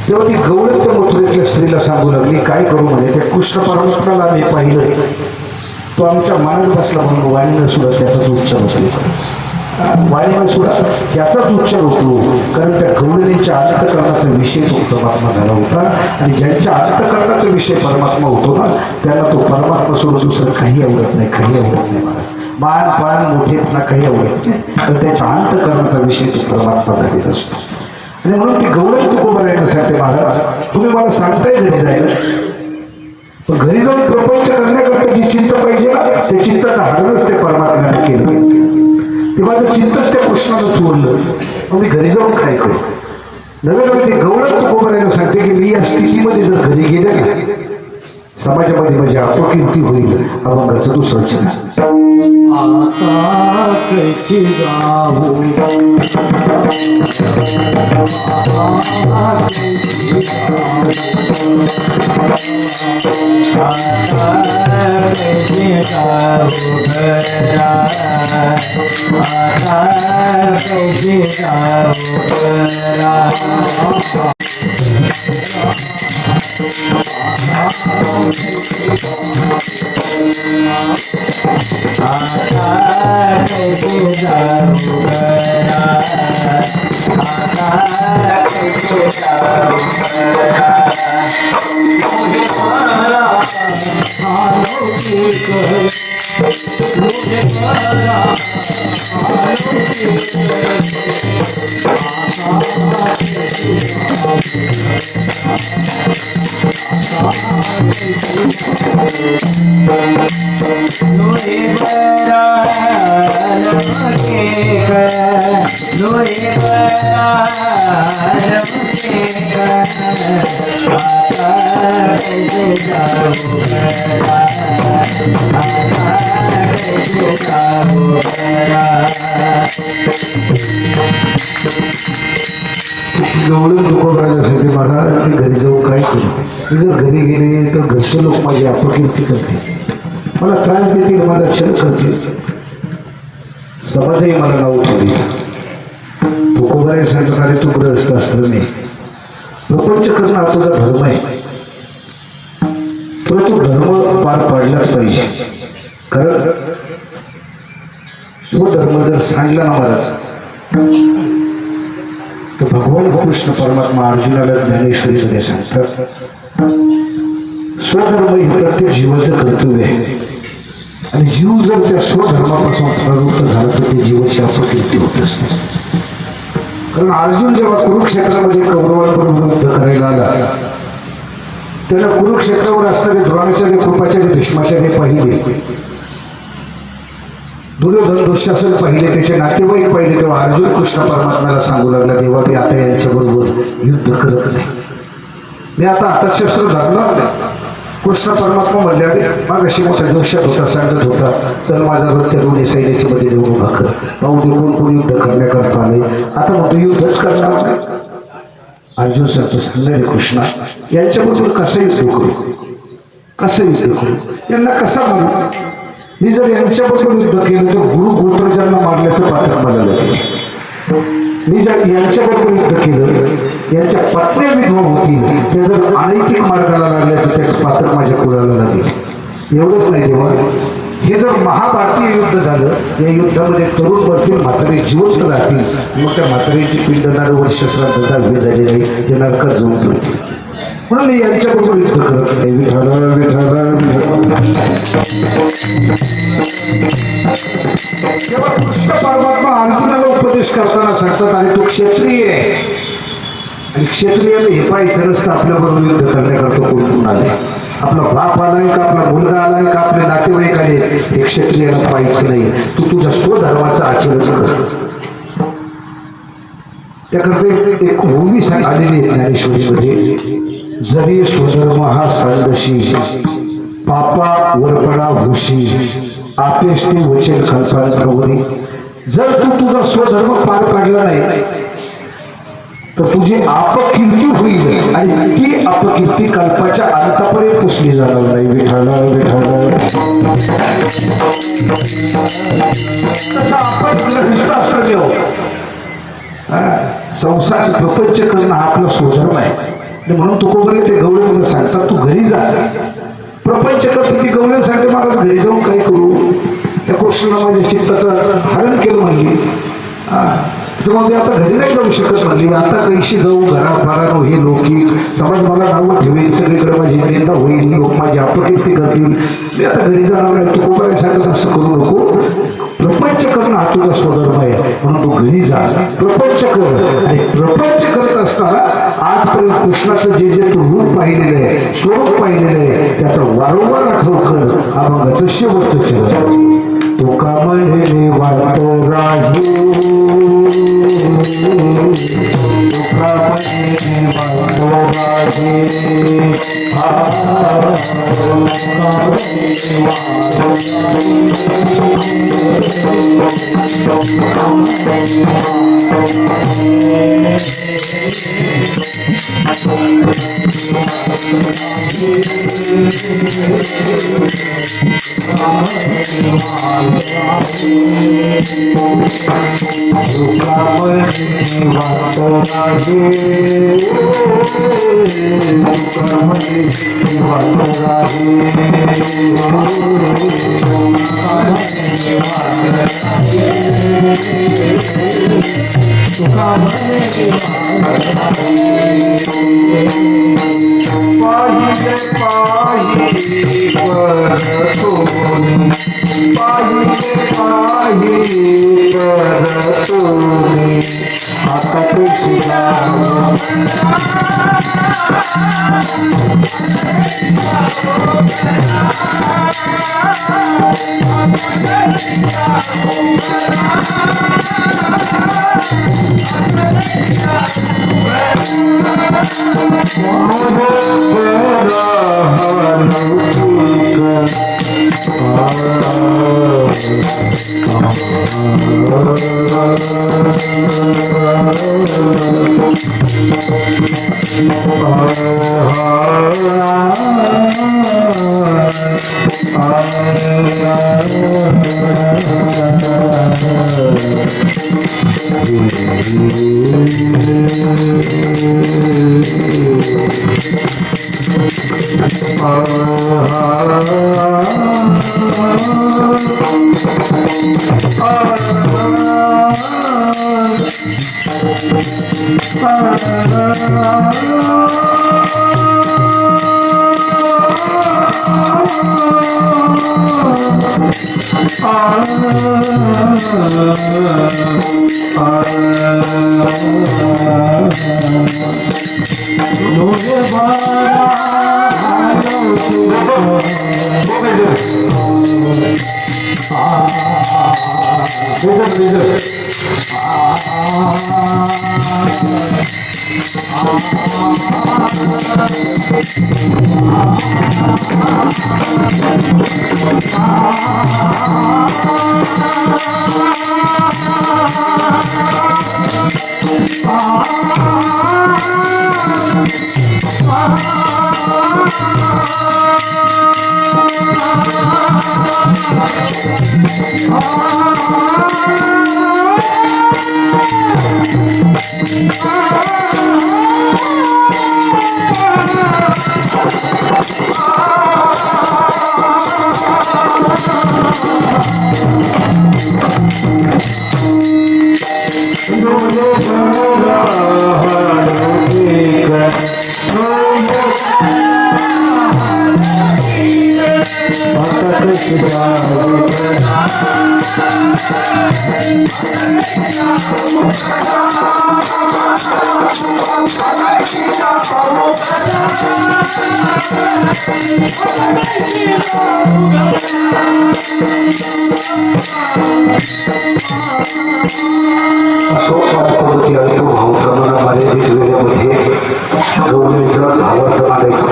तेव्हा ती गवळण त्या मथुरेतल्या स्त्रीला सांगू लागली, काय करू म्हणे, त्या कृष्ण परमात्म्याला आम्ही पाहिलं, तो आमच्या मानत बसला म्हणून वाणीनं सुद्धा त्याचाच उच्चार होतो, वाणीनं सुद्धा त्याचाच उच्चार होतो, कारण त्या गवळणींच्या अंतःकरणाचा विषय तो परमात्मा झाला होता आणि ज्यांच्या अंतःकरणाचा विषय परमात्मा होतो ना, त्यांना तो परमात्मा सोडून दुसरं काही आवडत नाही, काही आवडत नाही महाराज. मान पान मोठेपणा काही आवडत नाही, तर त्याच्या अंतःकरणाचा विषय तो परमात्मा झालेला असतो. आणि म्हणून ती गवळण तुकोबरायला सांगते, महाराज तुम्ही मला सांगताय घरी जायला, पण घरी जाऊन प्रपंच करण्याकरता जी चिंता पाहिजे ना, त्या चिंताचं हाडच ते परमात्म्याने केलं, ते माझं चिंतच त्या कृष्णानं चोरलं, मग मी घरी जाऊन काय करू. नव्हे नव्हे ते गवळण तुकोबरायला सांगते की मी या स्थितीमध्ये जर घरी गेले ना, समाजामध्ये माझी अपकीर्ती होईल, अभंगाचं दुसरं चिन्ह. आता कैसी जाऊ, आता कैसी जाऊ, आता कैसी जाऊ घरा, आता कैसी जाऊ घरा. आता कैसे जाऊ घरा, आता कैसे जाऊ घरा. मुझे मारा अलौकिक, मुझे मारा अलौकिक, आता कैसे जाऊ लोरे बरा लमके कर, लोरे बरा लमके कर, आता कैसे जाऊ घरा, आता कैसे जाऊ घरा. गवळण तुकोबरायसाठी महाराज मी घरी जाऊ काय करू, मी जर घरी गेले तर घरचे लोक माझी अपकीर्ती करतील, मला त्रास देतील, माझा छळ करतील, समाजही मला नाव ठेवली. तुकोबराय सांगतात, अरे तू ग्रहस्थ असलं नाही, प्रपंच करणं हा तुझा धर्म आहे, तर तो धर्म पार पाडलाच पाहिजे. कारण स्वधर्म जर सांगला ना महाराज, तर भगवान कृष्ण परमात्मा अर्जुनाला ज्ञानेश्वरीमध्ये सांगतात, स्वधर्म हे प्रत्येक जीवाचं कर्तव्य आहे आणि जीव जर त्या स्वधर्मापासून प्रवृत्त झाला तर ते जीवाची अपकीर्ती होत असते. कारण अर्जुन जेव्हा कुरुक्षेत्रामध्ये कौरवांबरोबर युद्ध करायला आला, त्याला कुरुक्षेत्रावर असणारे द्रोणाचार्य, कृपाचार्य, भीष्माचार्य पाहिले, दुर्योधन दुःशासन पाहिले, त्याचे नातेवाईक पाहिले, तेव्हा अर्जुन कृष्ण परमात्म्याला सांगू लागला, देवा मी आता यांच्याबरोबर युद्ध करत नाही, मी आता हातात धरणार नाही. कृष्ण परमात्मा म्हणले, अरे मग अशी मोठा जोशात होता, सांगत होता, चल माझा रथ दोन्ही सैन्याची मध्ये देऊ नका, पाहू दे कोण कोण युद्ध करण्याकरता आले, आता मग तू युद्धच करणार नाही. अर्जुन सांगतो, सांगणारे कृष्णा यांच्याबरोबर कसं युद्ध करू, कसं युद्ध करू, यांना कसा मारू, मी जर यांच्याबरोबर युद्ध केलं तर गुरु गोत्रजांना मारल्याचं पातक मला लागेल, मी जर यांच्याबरोबर युद्ध केलं, यांच्या पत्न्या विधवा होतील, ते जर अनैतिक मार्गाला लागल्या तर त्याचं पातक माझ्या कुळाला लागेल. एवढंच नाही तेव्हा, हे जर महाभारतीय युद्ध झालं, या युद्धामध्ये तरुण मरतील, म्हातारे जिवंत राहतील, मग त्या म्हातारीची पिंड वर्ष श्राद्ध उभी झाली नाही, ते नरकात जाऊन पडतील. म्हणून मी यांच्याबरोबर युद्ध करत नाही. विठाला विठाला जेव्हा कृष्ण परमात्मा अर्जुनाला उपदेश करताना सांगतात, आणि तो क्षत्रिय आहे, आणि क्षत्रियाने हे पाहिजे नसतं आपल्याबरोबर युद्ध करण्याकरता कोण आले, आपला बाप आलाय का, आपला मुलगा आलाय का, आपले नातेवाईक आले, हे क्षत्रियाला पाहिजे नाही. तू तुझ्या स्वधर्माचं आचरण कर. त्याकरता एक भूमी आलेली आहे ज्ञानेश्वरीमध्ये, जरी स्वधर्म हा सांडशी पापा वरपडा होशी आपेस ते वचन कल्पना. जर तू तुझा स्वधर्म पार पाडला नाही तर तुझी अपकीर्ती होईल आणि ती अपकीर्ती कल्पाच्या अंतापर्यंत पुसली जाणार नाही. विठ्ठल विठ्ठल. तसं आपण ग्रहिष्ठ असतो. संसार प्रपंच करणं हा आपला स्वधर्म आहे. म्हणून तुकोबरे ते गवळीमध्ये सांगतात तू घरी जा प्रपंच कर. ती गवळी सांगते मला घरी जाऊन काय करू. त्या कृष्णाला माझ्या चित्ताचं हरण केलं म्हणली. तर मग मी आता घरी नाही जाऊ शकत म्हणली. आता कैशी जाऊ घराफारानं हे लोकी समाज मला नावं ठेवेल सगळीकडे माझी निंदा होईल लोक माझी अपकीर्ती करतील. मी आता घरी जाणार नाही. तू कोणाला सांगत असं करू नको. प्रपंच करणं हा तुझा स्वधर्म आहे म्हणून तू घरी जा प्रपंच कर. आणि प्रपंच करत असताना आजपर्यंत कृष्णाचं जे जे तू रूप पाहिलेलं आहे स्वरूप पाहिलेलं आहे त्याचा वारंवार आठव कर. हा मग शेवटचं चरण. तुका म्हणे वाट राहू तुका म्हणे वाट राहे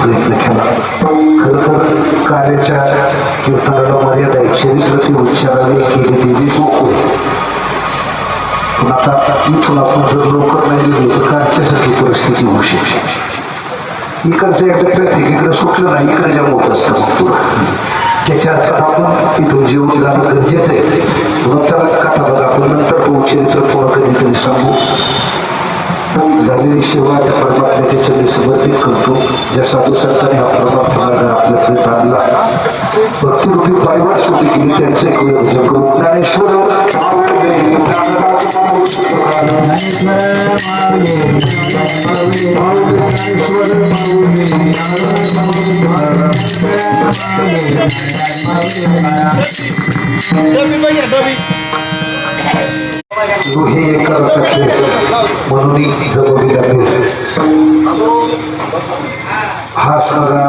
प्रयत्न केला. खरं तर कार्याच्या कीर्तनाला मर्यादा आहे. चरित्रती उच्चाराने केली देवी गोकुळ. पण आता इथून आपण जर लवकर नाही गेलो तर कार्याच्यासाठी परिस्थिती होऊ शकते. इकडचं एकदा ट्रॅफिक इकडे सुटलं नाही, इकडे जाऊन होत असतं मग तुला. त्याच्या अर्थात आपण इथून जेवण जाणं गरजेचं आहे. म्हणून त्याला कथा बघा आपण नंतर पाहू, चरित्र थोडं कधीतरी सांगू. झालेली सेवा त्या परमात्म्याच्या चरणी समर्पित करतो. ज्या साधू संतांनी हा परमात्मा आपल्याकडे आणला, भक्तिरूपी पायवाट सुटी केली, त्यांचं एक वेळ भजन करू. ज्ञानेश्वर हे एका रथाचे म्हणून जमवली लागली. हा साधा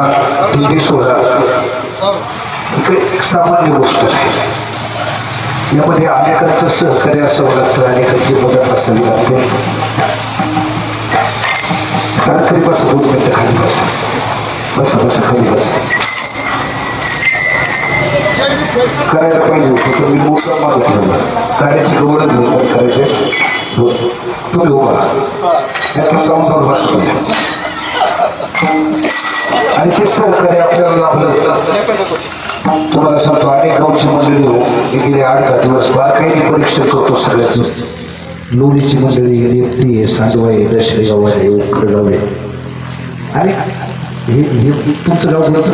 दिंडी सोहळा एक सामान्य गोष्ट आहे. यामध्ये अनेकांचं सहकार्य असावं लागतं, अनेकांची मदत असावी लागते. कार्यकरी बसा, 2 मिनिटं खाली बसा, बसा बसा खाली बसा. करायला पाहिजे होतं तर मी मोठा माल ठेवला. कार्याची गवडच घेऊन करायचे. तुम्ही उभा याचा संसार बसतो आणि ते सहकार्य आपल्याला लाभलं. तुम्हाला सांगतो, अनेक गावची मंडळी हो गेले 8-10 दिवस बारकाईने परीक्षण करतो सगळ्याचं. लोणीची मंडळी रेपती आहे, सांडवा आहे, दशरेगाव आहे, उखडगाव आहे. आणि हे तुमचं गाव बोलतं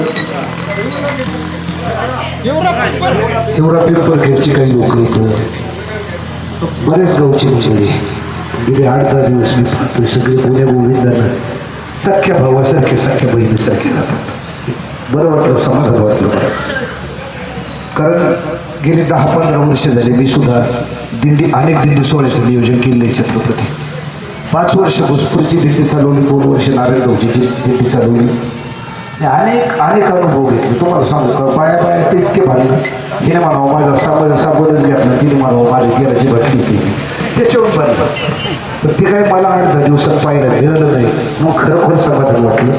एवढा पेपर घ्यायची काही लोक येतो. बरेच गावची मंडळी गेले 8-10 दिवस मी पाहतोय. सगळे पुण्या गोविंदांना सख्या भावासारखे, सख्या बहिणीसारखे राहतात. बरं वाटलं, समाधान वाटलं. कारण गेली 10-15 वर्ष झाले मी सुद्धा अनेक दिंडी सोहळ्याचं नियोजन केले. छत्रपती 5 वर्ष भोजपूरची दिंडी चालवली, 2 वर्ष नारायणगावची दिंडी चालवली. अनेक अनुभव घेतले. तुम्हाला सांगू का, पाया ते इतके भाले. हिने म्हणावं माझा साबणच घेतला, तिने म्हणावं माझी तेलाची बाटली केली, त्याच्यावर पाहिलं. पण ते काही मला 8-10 दिवसात पाहिलं मिळालं नाही. मग खरोखर समाधान वाटलं.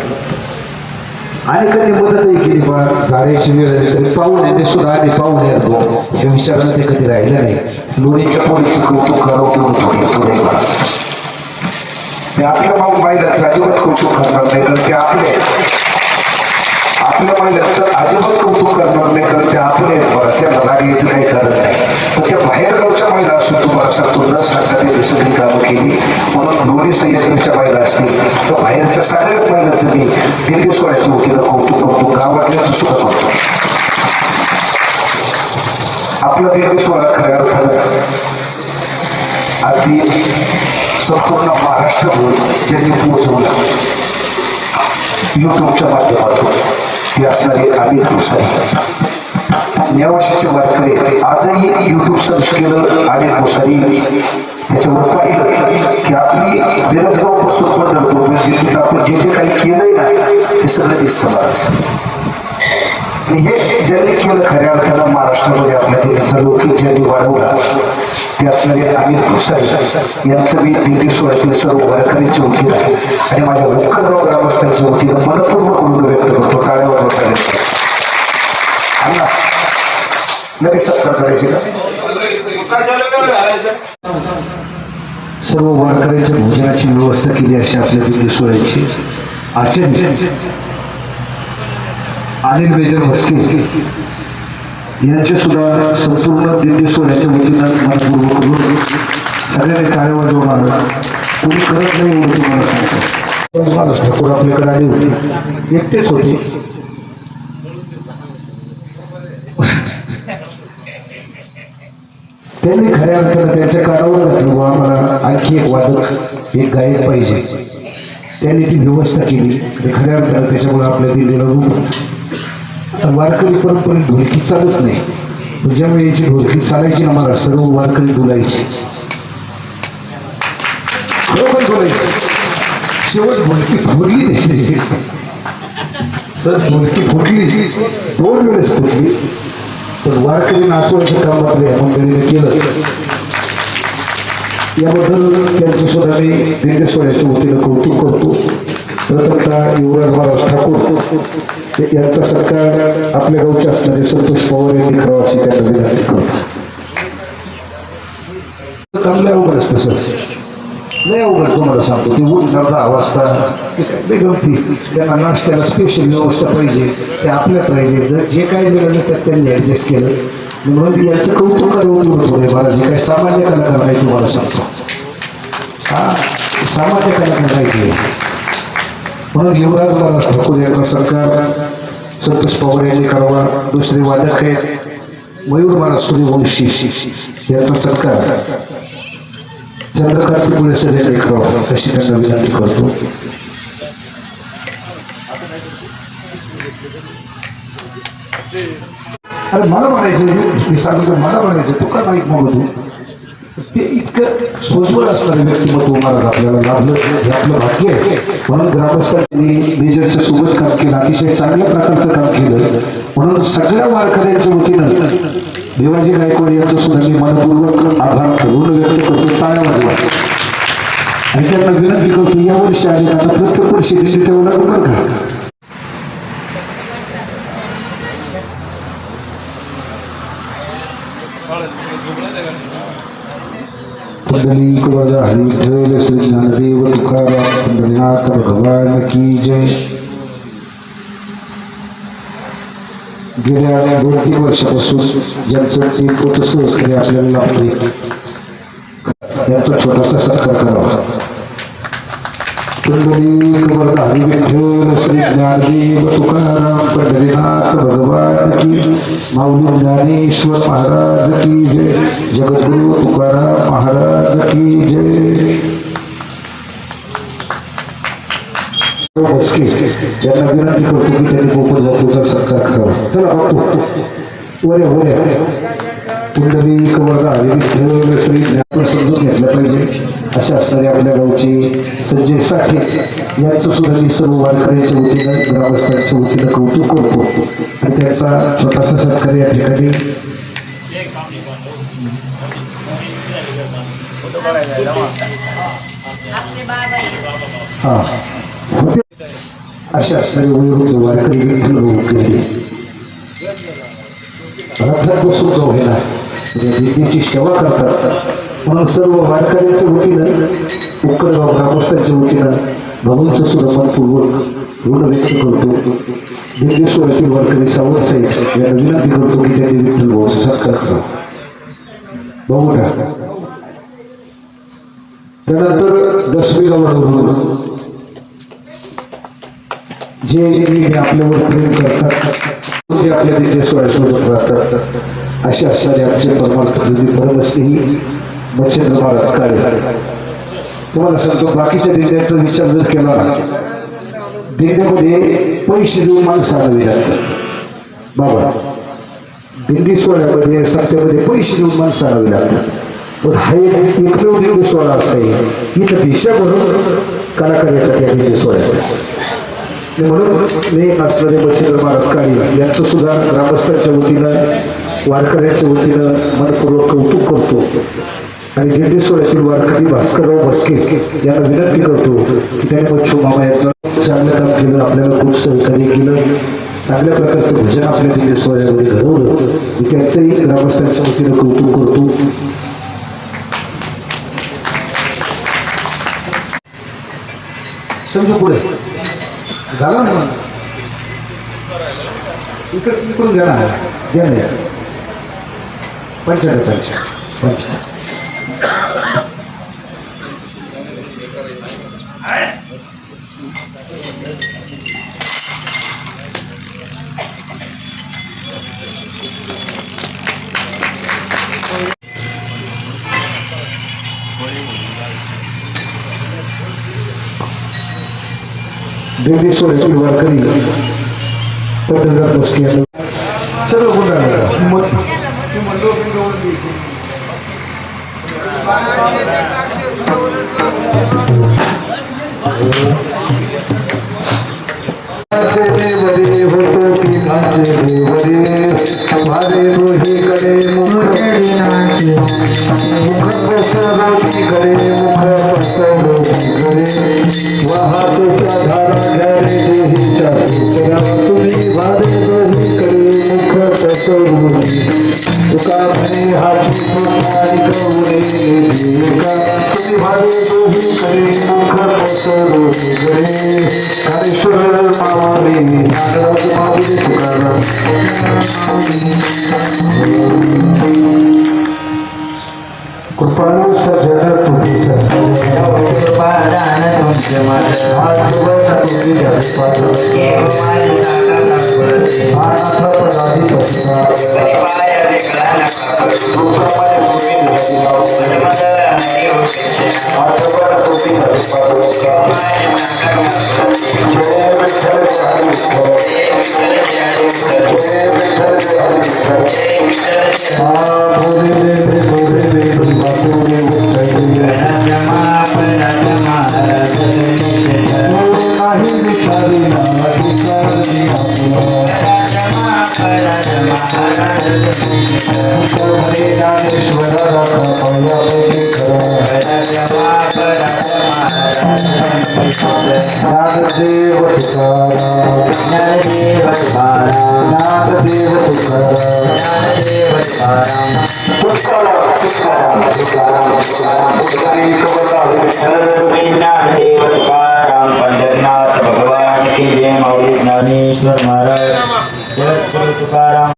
अनेकांनी मदतही केली. बा झाडाची वेळ आली तरी पाहुणे सुद्धा आम्ही पाहुणे येतो हे विचारायला ते कधी राहिलं नाही. लोणीच्या पोळीचं कौतुक करावं किंवा थोडे ते आपल्या महिलांचं अजिबात कौतुक करणार नाही, कारण ते आपल्या महिलांचं अजिबात कौतुक करणार नाही, कारण ते आपले त्या लढाईचं काही कारण नाही. तर त्या बाहेरगावच्या महिला असून तुम्हाला सांगतो न सांगता सगळी कामं केली. म्हणून लोणी संयोजनाच्या महिला असतील तर बाहेरच्या सगळ्याच महिलांचं मी दिल्ली सोहळ्याच्या वतीनं कौतुक करतो. गावातल्याचं सुद्धा करतो. आपला दिल्ली सोहळा खऱ्या अर्थानं अगदी संपूर्ण महाराष्ट्रभर ज्यांनी पोहोचवला युट्यूबच्या माध्यमातून, ती असणारी अमित गोसावी नेवाशीचे वारकरी आजही युट्यूब सर्च केलं आणि गोसावी त्याच्यावर पाहिलं की आपली बेरोजगारपासून पंढरपूर आपण जे काही केलंय ना ते सगळं दिसतं. आणि हे ज्यांनी केलं खऱ्या अर्थानं महाराष्ट्रामध्ये आपल्या देशाचा लोकही ज्यांनी वाढवला ते असणारे अमित गोसावी यांचं मी दिल्ली सोहळ्यातील सर्व वारकऱ्यांच्या वतीनं आणि माझ्या उखडगाव ग्रामस्थांच्या वतीनं मनपूर्वक ऋण व्यक्त करतो. टाळ्या वाजवता लगेच सत्कार करायची का? सर्व वारकऱ्यांच्या भोजनाची व्यवस्था केली अशी आपल्या दिल्ली सोहळ्याची आचार्य अनिल मेजर मस्के यांचे सुद्धा संपूर्ण दिल्ली सोहळ्याच्या वतीनं मनपूर्वक करून सगळ्यांनी टाळ्या वाजवणार. कोणी करत नाही एवढं तुम्हाला सांगतो. माणूस ठाकूर आपल्याकडे आले होते, एकटेच होते. त्यांनी खऱ्या अर्थानं त्यांच्या कानावर घातलं, व आम्हाला आणखी एक वादक, एक गायक पाहिजे. त्यांनी ती व्यवस्था केली. खऱ्या अर्थानं त्याच्यामुळे आपल्या दिल्लीला रूप. वारकरी परंपरेत ढोलकी चालत नाही. ज्यावेळी याची ढोलकी चालायची ना, मला सर्व वारकरी बोलायचे, खरोखर बोलायचे. शेवट ढोलकी फुटली नाही सर, ढोलकी फुटली 2 वेळेस फुटली. पण वारकरी नाचवायचं काम आपल्या मंडळीने केलं. याबद्दल त्यांचं सुद्धा मी दिल्ली सोहळ्याच्या वतीनं कौतुक करतो. प्रथमतः युवराज महाराज ठाकूर यांचा सत्कार आपल्या गावचे असणारे संतोष पवार यांनी करावा अशी त्यांना विनंती करतो. चांगल्या अवघड असतं सर, लय अवघड तुम्हाला सांगतो. ती उठणार 10 वाजता बेगमती त्यांना नाश्त्याला स्पेशल व्यवस्था पाहिजे, ते आपल्यात राहिले. जर जे काही मिळालं त्यात त्यांनी ऍडजस्ट केलं. म्हणून याचं कौतुक करावं थोडे मला जे काही सामान्य कलाकार नाही तुम्हाला सांगतो. हा सामान्य कलाकार नाही. म्हणून युवराज महाराज ठाकूर यांचा सत्कार संतोष पवार यांनी करावा. दुसरे वादक आहेत मयूर महाराज सूर्यवंशी यांचा सत्कार चंद्रकांत पुढे सर यांनी करावा अशी त्यांना विनंती करतो. अरे मला म्हणायचं, मी सांगतो मला म्हणायचं, तू का नाही म्हणू ते इतकं सोजवळ असणारे व्यक्तिमत्व महाराज आपल्याला लाभलं हे आपलं भाग्य आहे. म्हणून ग्रामस्थांनी मेजरच्या सोबत काम केलं, अतिशय चांगल्या प्रकारचं काम केलं. म्हणून सगळ्या वारकऱ्यांच्या वतीनं देवाजी गायकवाड यांचं सुद्धा मी मनपूर्वक आभार ऋण व्यक्त करतो. टाळ्या वाजवा आणि त्यांना विनंती करतो या वर्षी आले आता प्रत्येक वर्षी दिली तेवढा बरं का. पंढरीक वरदा हरी विठ्ठल श्री ज्ञानदेव तुकाराम पंढरीनाथ भगवान की जय. गेल्या 2-3 वर्षापासून ज्यांचं ते पोतसहकारी आपल्याला लाभले त्यांचा छोटासा सत्कार करावा. पंढरीक वरदा हरी विठ्ठल श्री ज्ञानदेव तुकाराम पंढरीनाथ भगवान की. माऊली ज्ञानेश्वर महाराज की जय. जगद्गुरु तुकाराम महाराज की जय. यांना विनंती करतो की त्यांनी गोकुळ बापूचा सत्कार करावा. चला बापू वरे वरे. पुंडलिक वरदा हरी विठ्ठल श्री ज्ञान समजून घेतलं पाहिजे अशा असणारे आपल्या गावचे संजय साठे यांचं सुद्धा मी सर्व वारकऱ्यांच्या वतीनं ग्रामस्थांच्या वतीनं कौतुक करतो आणि त्यांचा छोटासा सत्कार या ठिकाणी हा होते. अशा असणारे वयोवृद्ध वारकरी विठ्ठल गेले रथात बसून जाऊ हे नाही देवीची सेवा करतात. म्हणून सर्व वारकऱ्यांच्या वतीनं उक्कडगाव ग्रामस्थांच्या वतीनं भगवंत सुद्धा मनपूर्वक ऋण व्यक्त करतो. दिंडेश्वरातील वारकरी सावंत साहेब यांना विनंती करतो की त्यांनी विठ्ठल भाऊचा सत्कार करावा. बघू त्यानंतर दशमी गावावरून जे आपल्यावर प्रेम करतात, जे आपल्या दिंडेश्वरासोबत राहतात अशा असणारे आमचे परमार्थ परमस्नेही मच्छिंद्र महाराज काळे. तुम्हाला सांगतो बाकीच्या दिंड्याचा विचार जर केला दिंड्यामध्ये पैसे देऊन माणसं आणावी लागतात. बाबा दिंडी सोहळ्यामध्ये सत्यामध्ये पैसे देऊन माणसं आणावी लागतात. पण हा एक एकमेव दिंडी सोहळा असा आहे इथं भिक्षा भरून कलाकार येतात या दिंडी सोहळ्यात. म्हणून मी असणारे मच्छिंद्र महाराज काळे यांचं सुद्धा ग्रामस्थांच्या वतीनं वारकऱ्यांच्या वतीनं मनपूर्वक कौतुक करतो. आणि दिंडेश्वरातील वारकरी भास्करराव भस्के यांना विनंती करतो की त्यांनी मच्छू मामा यांचं चांगलं काम केलं, आपल्याला खूप सहकार्य केलं, चांगल्या प्रकारचं भजन आपल्या दिंडेश्वरामध्ये घडवलं. मी त्यांचंही ग्रामस्थांच्या वतीनं कौतुक करतो. समजू पुढे घाला ना इकडून घ्या ना घ्या ना 45 दिंडेश्वरातील वारकरी पत्रकार बसले सर्व गुंडाळला देवरे होतो की नाचे देवरे तुम्हारे रोही करे मुख नाचे मुख पसरोती करे मुख पसरोती करे वाहतोच्या धारा तुम्ही वारे दोही करे मुख पसरून तुका म्हणे हाती सोनारी गौरे देविका तुम्ही वारे दोही करे मुख पसरून गरे काळेश्वर माऊली नागराज माऊली तुकाराम कृपाळू सजन तुम्ही कृपादान तुमचे माझं तुम्ही जगपाल केव माझी जागा तात्पुरते अनाथ पराधी पसरा पाय वेगळा नका करू रूपामध्ये तुम्ही जगपाल मजमजल हरी उपेक्षा आठवड तुम्ही जगपाल माझी जागा तात्पुरते जय विठ्ठल जय विठ्ठल जय विठ्ठल जय विठ्ठल जय विठ्ठल जय विठ्ठल जय विठ्ठल जय भोले देव भोले देव वासुदेव विठ्ठल परमा नाही विचारी अधिकार हरे ज्ञानेश्वर राखा पायापैकी खरा ज्ञानदेव तुकाराम ज्ञानदेव तुकाराम पंढरनाथ भगवान की जय माऊली ज्ञानेश्वर महाराज जय श्री तुकाराम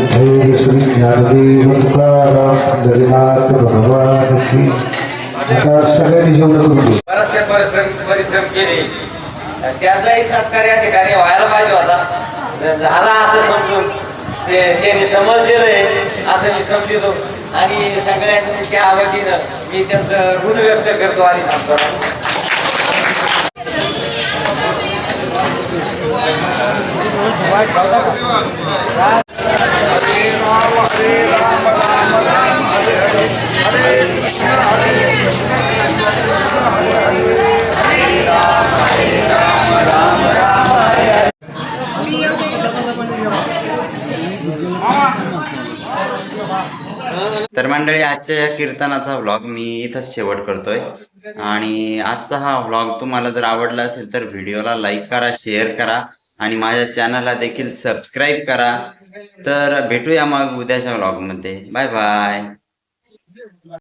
श्री श्री ज्ञानदेव तुकाराम पंढरीनाथ भगवान की आता सगळ्यांनी जेवण करून घेऊ. बराचसे परिश्रम केले त्याचाही सत्कार या ठिकाणी व्हायला पाहिजे होता झाला असं समजून त्यांनी समजलेलं आहे असं मी समजतो आणि सगळ्यांनी त्या वतीनं मी त्यांचं ऋण व्यक्त करतो आणि थांबतो तर मंडळी आजच्या या कीर्तनाचा व्लॉग मी इथंच शेवट करतोय आणि आजचा हा व्लॉग तुम्हाला जर आवडला असेल तर व्हिडिओला लाईक करा, शेअर करा आणि माझ्या चॅनलला देखील सबस्क्राईब करा. तर भेटूया मग उद्याच्या व्लॉगमध्ये. Bye bye.